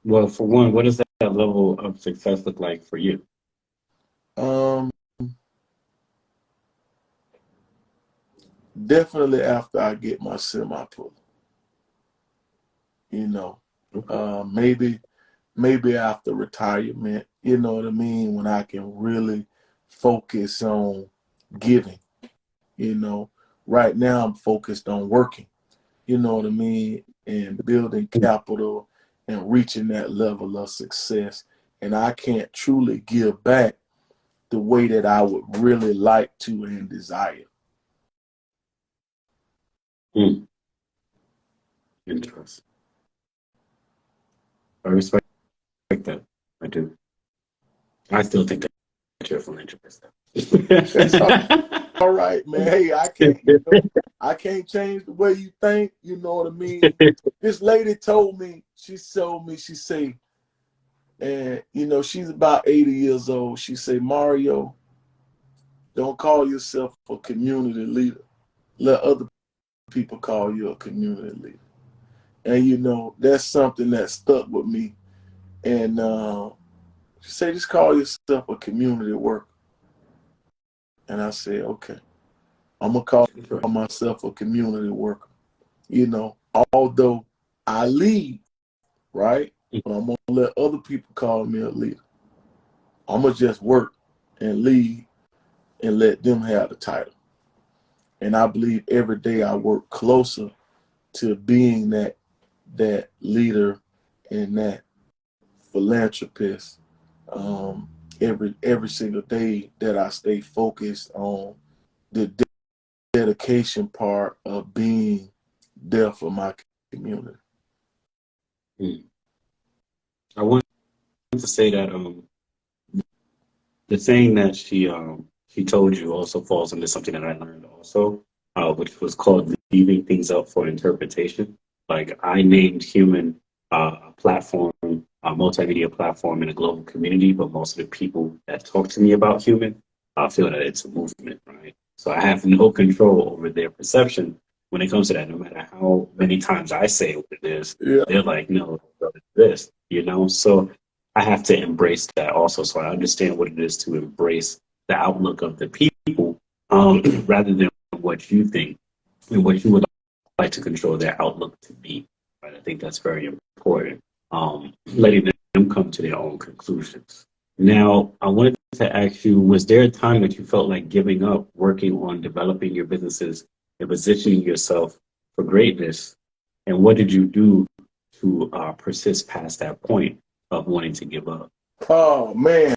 Well, for one, what does that level of success look like for you? Um, Definitely after I get my semi-pro, you know, Okay. maybe after retirement, you know what I mean, when I can really focus on giving, you know. Right now I'm focused on working, you know what I mean, and building capital and reaching that level of success. And I can't truly give back the way that I would really like to and desire. Mm. Interesting. I respect that. I do. I still think you're a philanthropist. That's all right, man. Hey, I can't change the way you think. You know what I mean? This lady told me, she say, and she's about 80 years old. She say, Mario, don't call yourself a community leader. Let other people call you a community leader. And that's something that stuck with me. And she said, just call yourself a community worker. And I said, okay, I'm gonna call myself a community worker. Although I lead, right? But I'm gonna let other people call me a leader. I'm gonna just work and lead and let them have the title. And I believe every day I work closer to being that leader and that philanthropist. Every single day that I stay focused on the dedication part of being there for my community. I want to say that the saying that she told you also falls into something that I learned also, which was called leaving things up for interpretation. Like I named HVMAN a platform, a multimedia platform in a global community, but most of the people that talk to me about HVMAN feel that it's a movement, right? So I have no control over their perception when it comes to that. No matter how many times I say what it is, they're like, no, it's this. So I have to embrace that also. So I understand what it is to embrace the outlook of the people rather than what you think and what you would like to control their outlook to be. Right? I think that's very important. Letting them come to their own conclusions. Now, I wanted to ask you, was there a time that you felt like giving up working on developing your businesses and positioning yourself for greatness? And what did you do to persist past that point of wanting to give up? Oh man.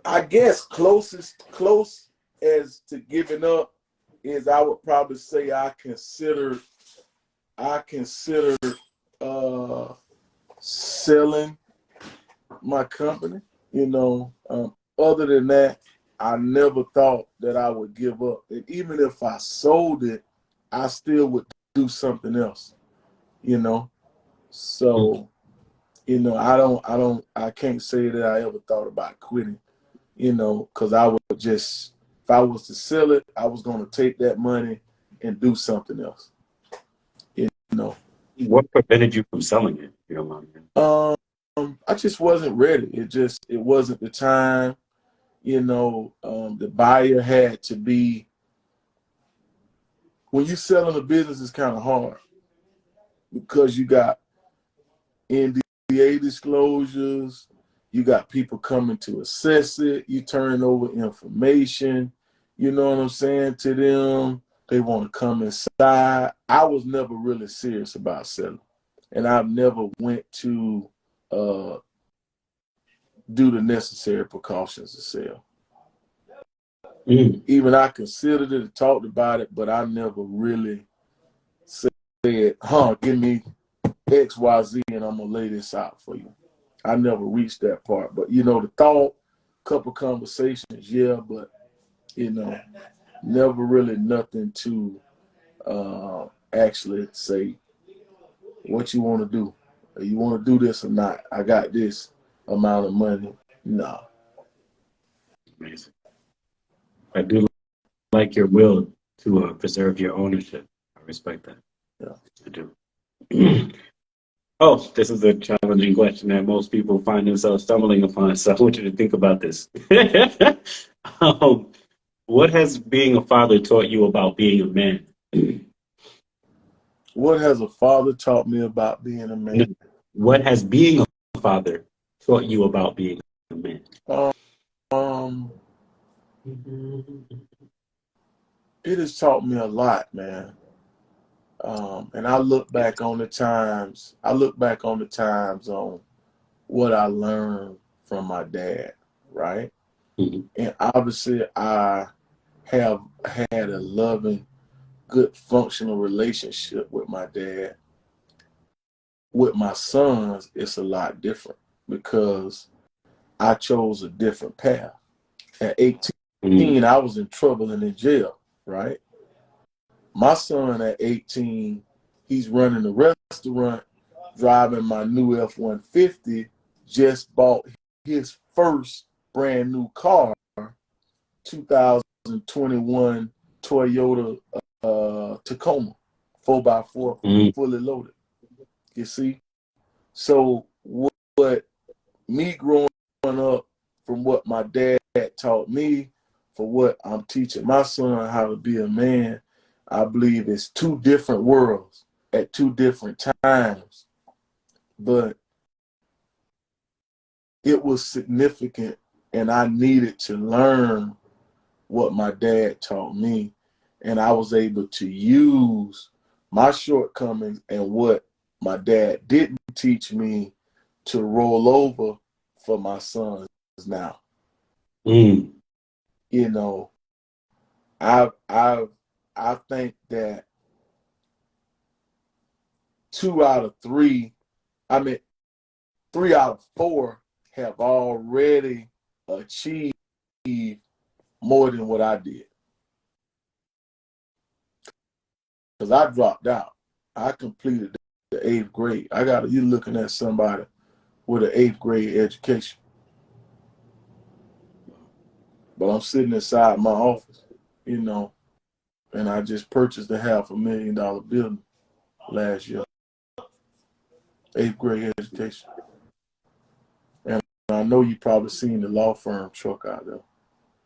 I guess close as to giving up is I would probably say I consider selling my company. Other than that, I never thought that I would give up. And even if I sold it, I still would do something else. So, I can't say that I ever thought about quitting, because I would just, if I was to sell it, I was going to take that money and do something else. What prevented you from selling it? You don't mind. I just wasn't ready. It wasn't the time. The buyer had to be. When you selling a business, it's kind of hard because you got NDA disclosures, you got people coming to assess it, you turning over information, you know what I'm saying, to them. They want to come inside. I was never really serious about selling. And I've never went to do the necessary precautions to sell. Even I considered it and talked about it, but I never really said, give me XYZ and I'm going to lay this out for you. I never reached that part. But, the thought, couple conversations, yeah, but, never really nothing to actually say what you want to do. You want to do this or not? I got this amount of money. No. Amazing. I do like your will to preserve your ownership. I respect that. Yeah. I do. Oh, this is a challenging question that most people find themselves stumbling upon. So I want you to think about this. What has being a father taught you about being a man? What has a father taught me about being a man? What has being a father taught you about being a man? It has taught me a lot, man. And I look back on the times on what I learned from my dad, right? And obviously I have had a loving, good, functional relationship with my dad. With my sons, it's a lot different. because I chose a different path. At 18, Mm. I was in trouble and in jail, right? My son at 18, he's running a restaurant, driving my new F-150, just bought his first brand new car, 2021 Toyota Tacoma, 4x4, Mm. fully loaded. You see? So what me growing up from what my dad taught me, for what I'm teaching my son how to be a man, I believe it's two different worlds at two different times. But it was significant, and I needed to learn what my dad taught me. And I was able to use my shortcomings and what my dad didn't teach me to roll over for my sons now. Mm. You know, I think that 2 out of 3, I mean 3 out of 4 have already achieved more than what I did. Because I dropped out. I completed the 8th grade. You're looking at somebody with an 8th grade education. But I'm sitting inside my office, you know, and I just purchased a $500,000 building last year. 8th grade education. And I know you probably seen the law firm truck out there,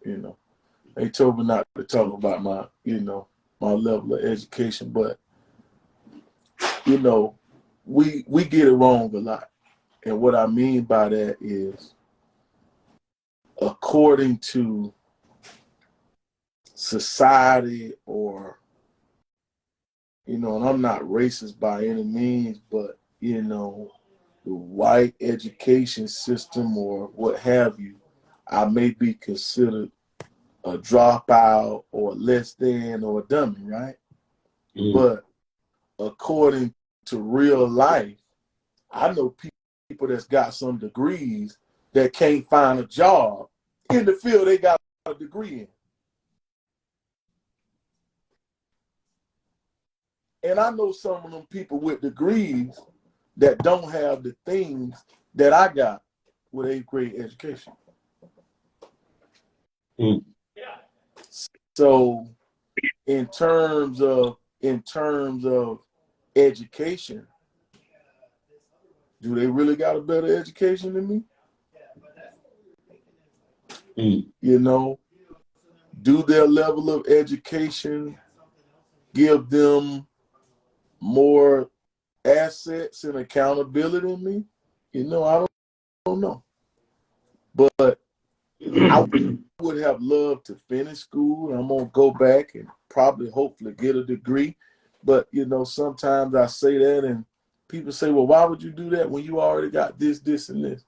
you know. They told me not to talk about my, my level of education, but we get it wrong a lot. And what I mean by that is, according to society, or, and I'm not racist by any means, but, the white education system or what have you, I may be considered a dropout or less than or a dummy, right? Mm. But according to real life, I know people that's got some degrees that can't find a job in the field they got a degree in. And I know some of them people with degrees that don't have the things that I got with 8th grade education. Mm. So in terms of education, do they really got a better education than me? Mm. Do their level of education give them more assets and accountability than me? I don't know. But I would have loved to finish school. I'm going to go back and probably hopefully get a degree. But, sometimes I say that and people say, well, why would you do that when you already got this, this, and this?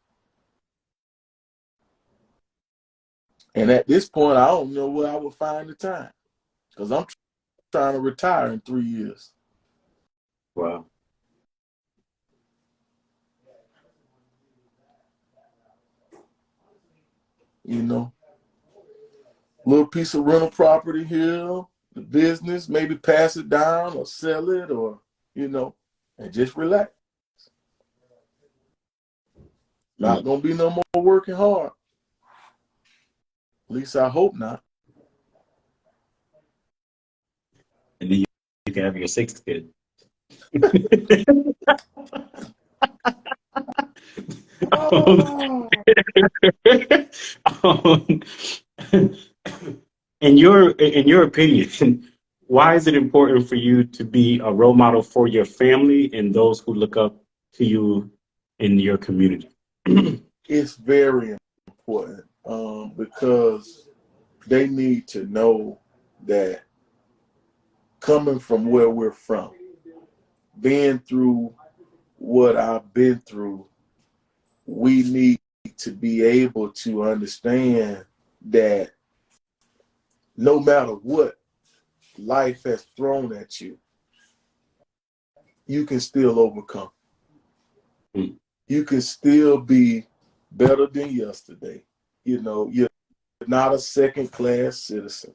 And at this point, I don't know where I would find the time, because I'm trying to retire in 3 years. Wow. Little piece of rental property here, the business, maybe pass it down or sell it, or, and just relax. Not going to be no more working hard. At least I hope not. And then you can have your 6th kid. Oh. um, in your opinion, why is it important for you to be a role model for your family and those who look up to you in your community? It's very important, because they need to know that coming from where we're from, being through what I've been through, we need to be able to understand that no matter what life has thrown at you, you can still overcome. Mm. you can still be better than yesterday. You know, you're not a second-class citizen.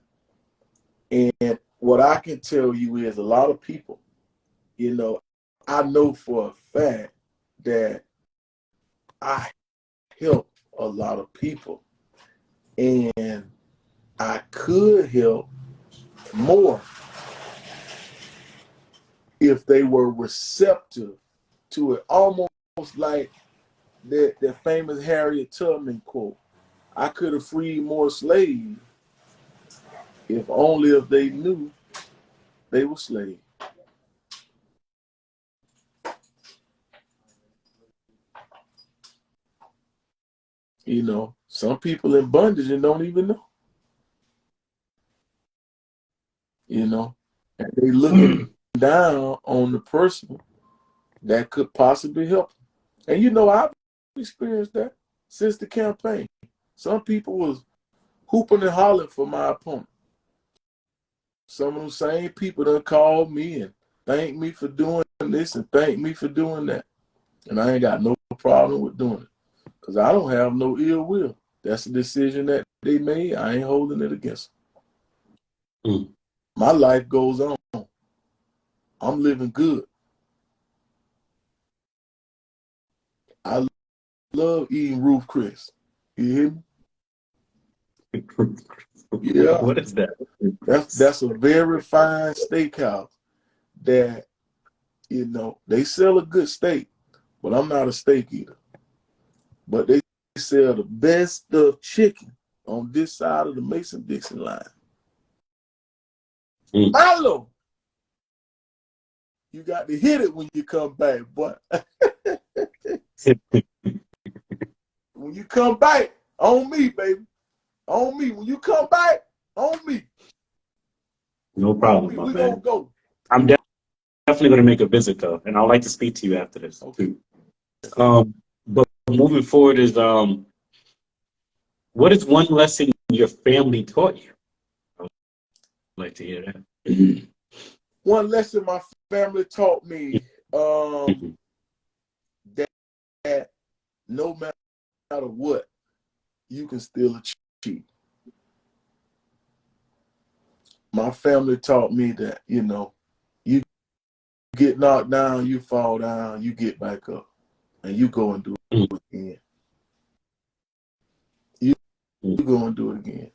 And what I can tell you is a lot of people, you know, I know for a fact that I help a lot of people, and I could help more if they were receptive to it. Almost like that famous Harriet Tubman quote, I could have freed more slaves if only if they knew they were slaves. You know, some people in bondage and don't even know. You know, and they looking down on the person that could possibly help them. And you know, I've experienced that since the campaign. Some people was hooping and hollering for my opponent. Some of those same people done called me and thanked me for doing this and thanked me for doing that. And I ain't got no problem with doing it because I don't have no ill will. That's a decision that they made. I ain't holding it against them. My life goes on. I'm living good. I love eating Roof Chris. You hear me? Yeah. What is that? That's a very fine steakhouse that, you know, they sell a good steak, but I'm not a steak eater. But they sell the best of chicken on this side of the Mason-Dixon line. Milo, you got to hit it when you come back, boy. When you come back, on me, baby. On me. When you come back, on me. No problem, my we man. gonna go. I'm definitely going to make a visit, though, and I'd like to speak to you after this, okay. too. But moving forward is, what is one lesson your family taught you? I would like to hear that. One lesson my family taught me, that no matter what, you can still achieve. My family taught me that, you know, you get knocked down, you fall down, you get back up, and you go and do it again. You go and do it again.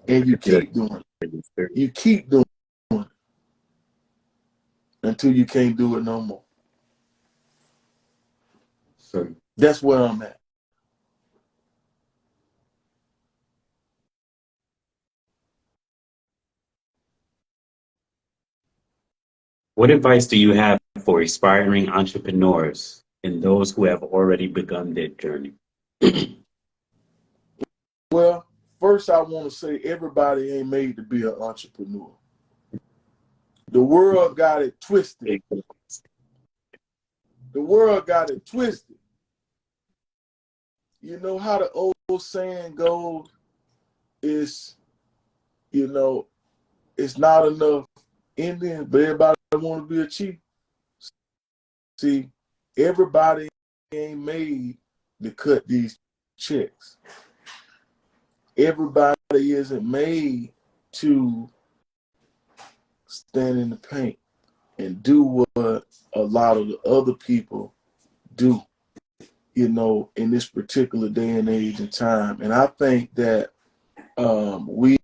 And you keep doing it. You keep doing it until you can't do it no more. So, that's where I'm at. what advice do you have for aspiring entrepreneurs and those who have already begun their journey? Well, first I want to say everybody ain't made to be an entrepreneur. The world got it twisted. The world got it twisted. You know how the old saying goes is, you know, it's not enough Indians, but everybody want to be a chief. See, everybody ain't made to cut these checks. Everybody isn't made to stand in the paint and do what a lot of the other people do, you know, in this particular day and age and time. And I think that we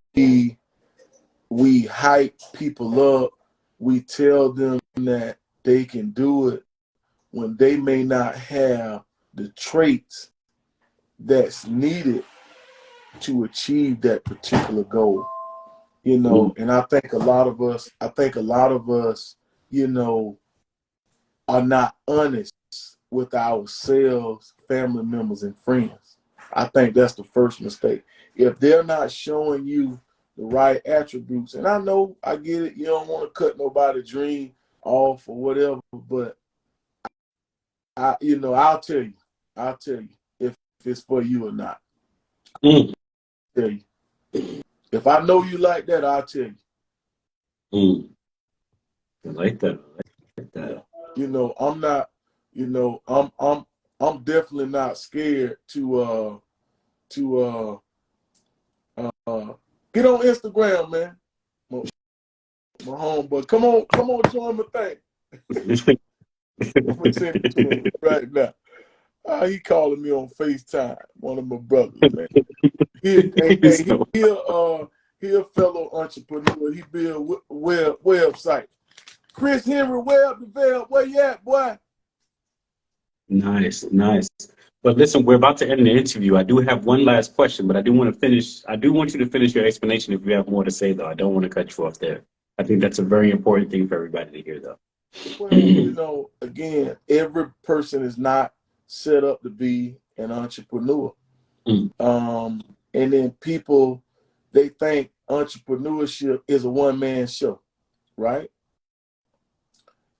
hype people up. We tell them that they can do it when they may not have the traits that's needed to achieve that particular goal. You know, and I think a lot of us, you know, are not honest with ourselves, family members, and friends. I think that's the first mistake. If they're not showing you the right attributes, and I know, I get it, you don't want to cut nobody's dream off or whatever, but I'll tell you if it's for you or not. I'll tell you. If I know you like that, I'll tell you. I like that. Yeah. You know, I'm not You know, I'm definitely not scared to get on Instagram, man. My homeboy, come on, join my thing. I'm gonna send it to him right now. He calling me on FaceTime. One of my brothers, man. So He a fellow entrepreneur. He build website. Chris Henry Web Develop. Where you at, boy? nice, nice. But listen, we're about to end the interview. I do have one last question, but I do want to finish. I do want you to finish your explanation if you have more to say, though. I don't want to cut you off there. I think that's a very important thing for everybody to hear, though. Well, you know, again, every person is not set up to be an entrepreneur. Mm. And then people, they think entrepreneurship is a one-man show, right?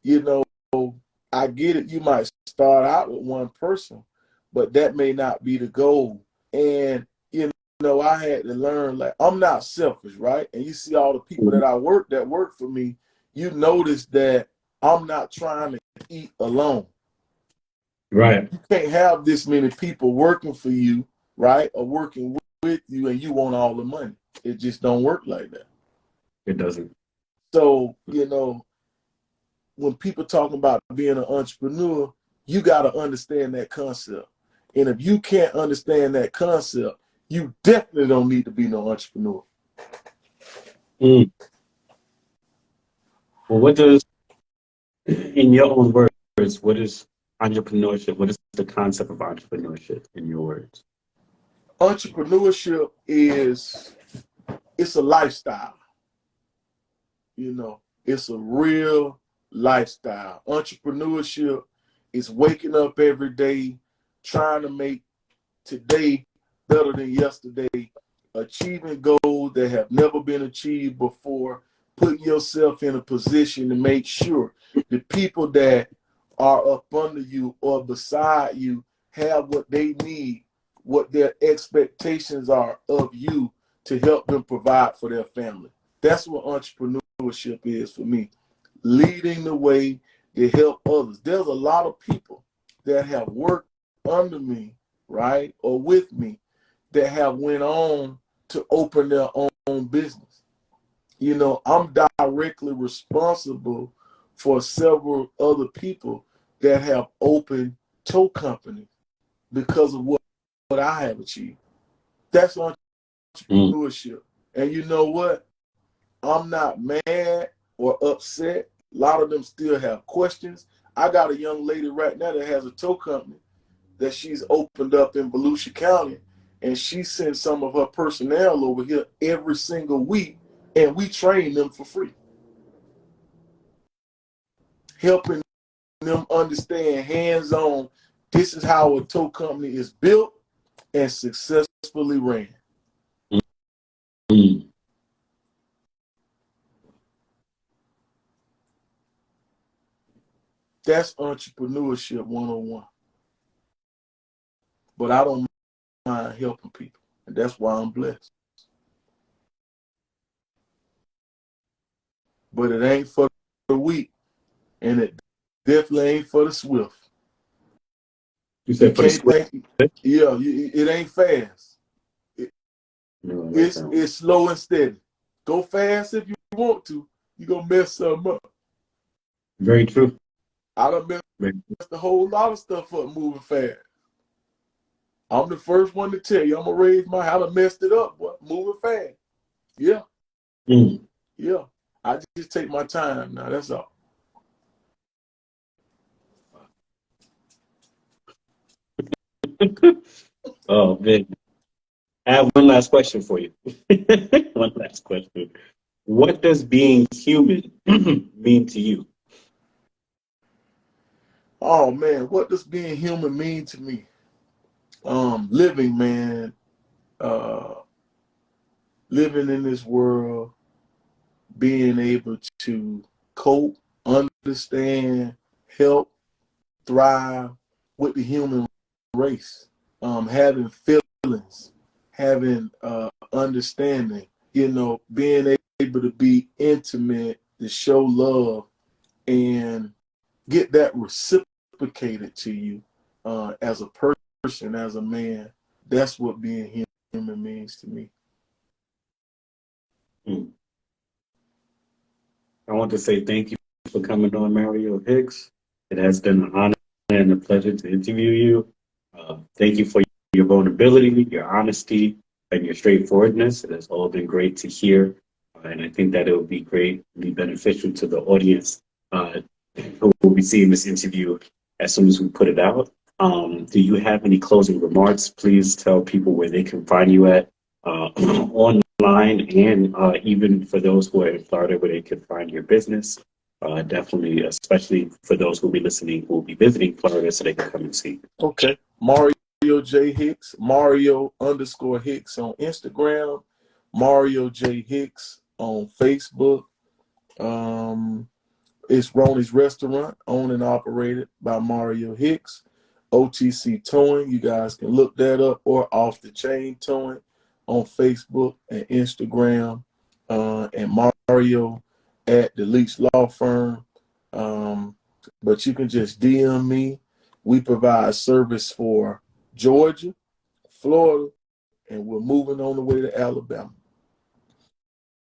You know, I get it. You might start out with one person, but that may not be the goal. And, you know, I had to learn, like, I'm not selfish, right? And you see all the people that work for me, you notice that I'm not trying to eat alone. Right. You can't have this many people working for you, right? Or working with you and you want all the money. It just don't work like that. It doesn't. So, you know, when people talking about being an entrepreneur, you got to understand that concept. And if you can't understand that concept, you definitely don't need to be no entrepreneur. Mm. Well, what does, in your own words, what is entrepreneurship? What is the concept of entrepreneurship in your words? Entrepreneurship it's a lifestyle. You know, it's a real lifestyle. Entrepreneurship is waking up every day, trying to make today better than yesterday, achieving goals that have never been achieved before, putting yourself in a position to make sure the people that are up under you or beside you have what they need, what their expectations are of you to help them provide for their family. That's what entrepreneurship is for me. Leading the way to help others. There's a lot of people that have worked under me, right, or with me, that have went on to open their own business. You know, I'm directly responsible for several other people that have opened tow companies because of what I have achieved. That's Mm. entrepreneurship. And you know what? I'm not mad or upset. A lot of them still have questions. I got a young lady right now that has a tow company that she's opened up in Volusia County, and she sends some of her personnel over here every single week, and we train them for free, helping them understand hands-on, this is how a tow company is built and successfully ran. Mm. That's entrepreneurship 101. But I don't mind helping people, and that's why I'm blessed. But it ain't for the weak, and it definitely ain't for the swift. You You said for the can't square? think, yeah, it ain't fast. No, I like that one. It's slow and steady. Go fast if you want to. You're going to mess something up. Very true. I done messed Very, a whole lot of stuff up moving fast. I'm the first one to tell you. I'm going to raise my hand. I done messed it up, boy. Moving fast. Yeah, mm. yeah. I just take my time now. That's all. Oh, man. I have one last question for you. One last question. What does being human mean to you? Oh, man. What does being human mean to me? Living, man. Uh, living in this world, being able to cope, understand, help, thrive with the human race, having feelings, having understanding, you know, being able to be intimate, to show love, and get that reciprocal reciprocated to you as a person, as a man. That's what being human means to me. I want to say thank you for coming on, Mario Hicks. It has been an honor and a pleasure to interview you. Thank you for your vulnerability, your honesty, and your straightforwardness. It has all been great to hear. And I think that it will be greatly beneficial to the audience who will be seeing this interview as soon as we put it out. Do you have any closing remarks? Please tell people where they can find you at online, and even for those who are in Florida, where they can find your business. Definitely, especially for those who will be listening, who will be visiting Florida, so they can come and see. Okay. Mario J. Hicks, Mario_Hicks on Instagram, Mario J. Hicks on Facebook. It's Roni's Restaurant, owned and operated by Mario Hicks. OTC Towing, you guys can look that up, or Off-The-Chain Towing on Facebook and Instagram, and Mario at the Leach Law Firm. But you can just DM me. We provide service for Georgia, Florida, and we're moving on the way to Alabama.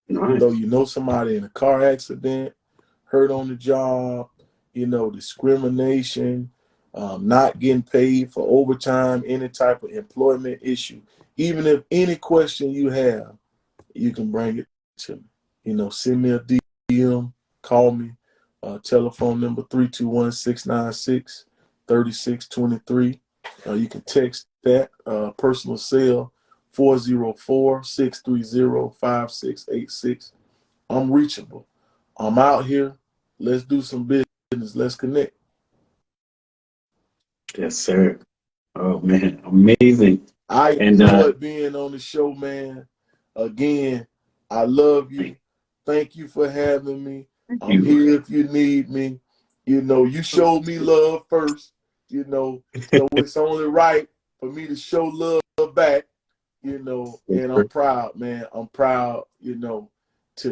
Nice. So you know somebody in a car accident, hurt on the job, discrimination, not getting paid for overtime, any type of employment issue. Even if any question you have, you can bring it to me. Send me a DM, call me, telephone number 321-696-3623. You can text that, personal cell 404-630-5686. I'm reachable. I'm out here. Let's do some business. Let's connect. Yes, sir. Oh, man. Amazing. I enjoyed being on the show, man. Again, I love you. Thank you for having me. I'm here if you need me. You showed me love first, so it's only right for me to show love back, and I'm proud, man. I'm proud, to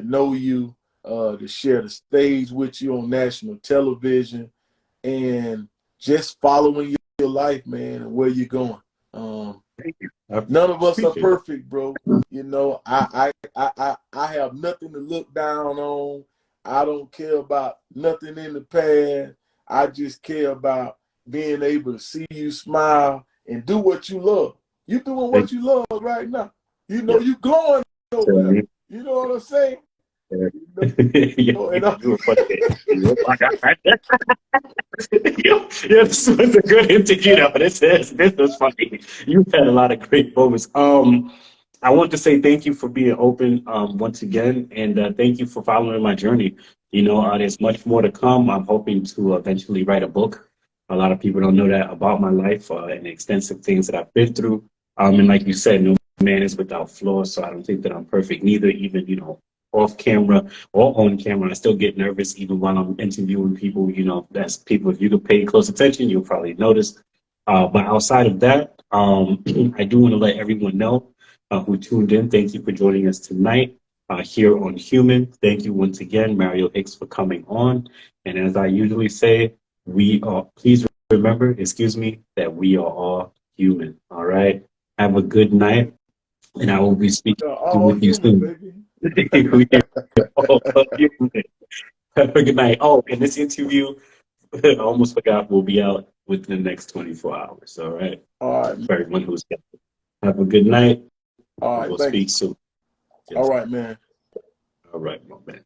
know you, to share the stage with you on national television, and just following your life, man, and where you're going. Thank you. None of us are perfect, bro. I have nothing to look down on. I don't care about nothing in the past. I just care about being able to see you smile and do what you love. You doing what you love right now. You glowing over there. You know what I'm saying? This was a good interview, though. This was funny. You've had a lot of great moments. I want to say thank you for being open once again, and thank you for following my journey. There's much more to come. I'm hoping to eventually write a book. A lot of people don't know that about my life and the extensive things that I've been through. And like you said, no man is without flaws, so I don't think that I'm perfect neither, even, off camera or on camera. I still get nervous even while I'm interviewing people. That's people, if you could pay close attention, you'll probably notice. But outside of that, I do want to let everyone know who tuned in. Thank you for joining us tonight here on Human. Thank you once again, Mario Hicks, for coming on. And as I usually say, please remember, that we are all human. All right. Have a good night. And I will be speaking with you soon. Have a good night. Oh, and this interview, I almost forgot, will be out within the next 24 hours. All right. All right. For everyone who's got it. Have a good night. All right. We'll speak soon. All right, man. All right, my man.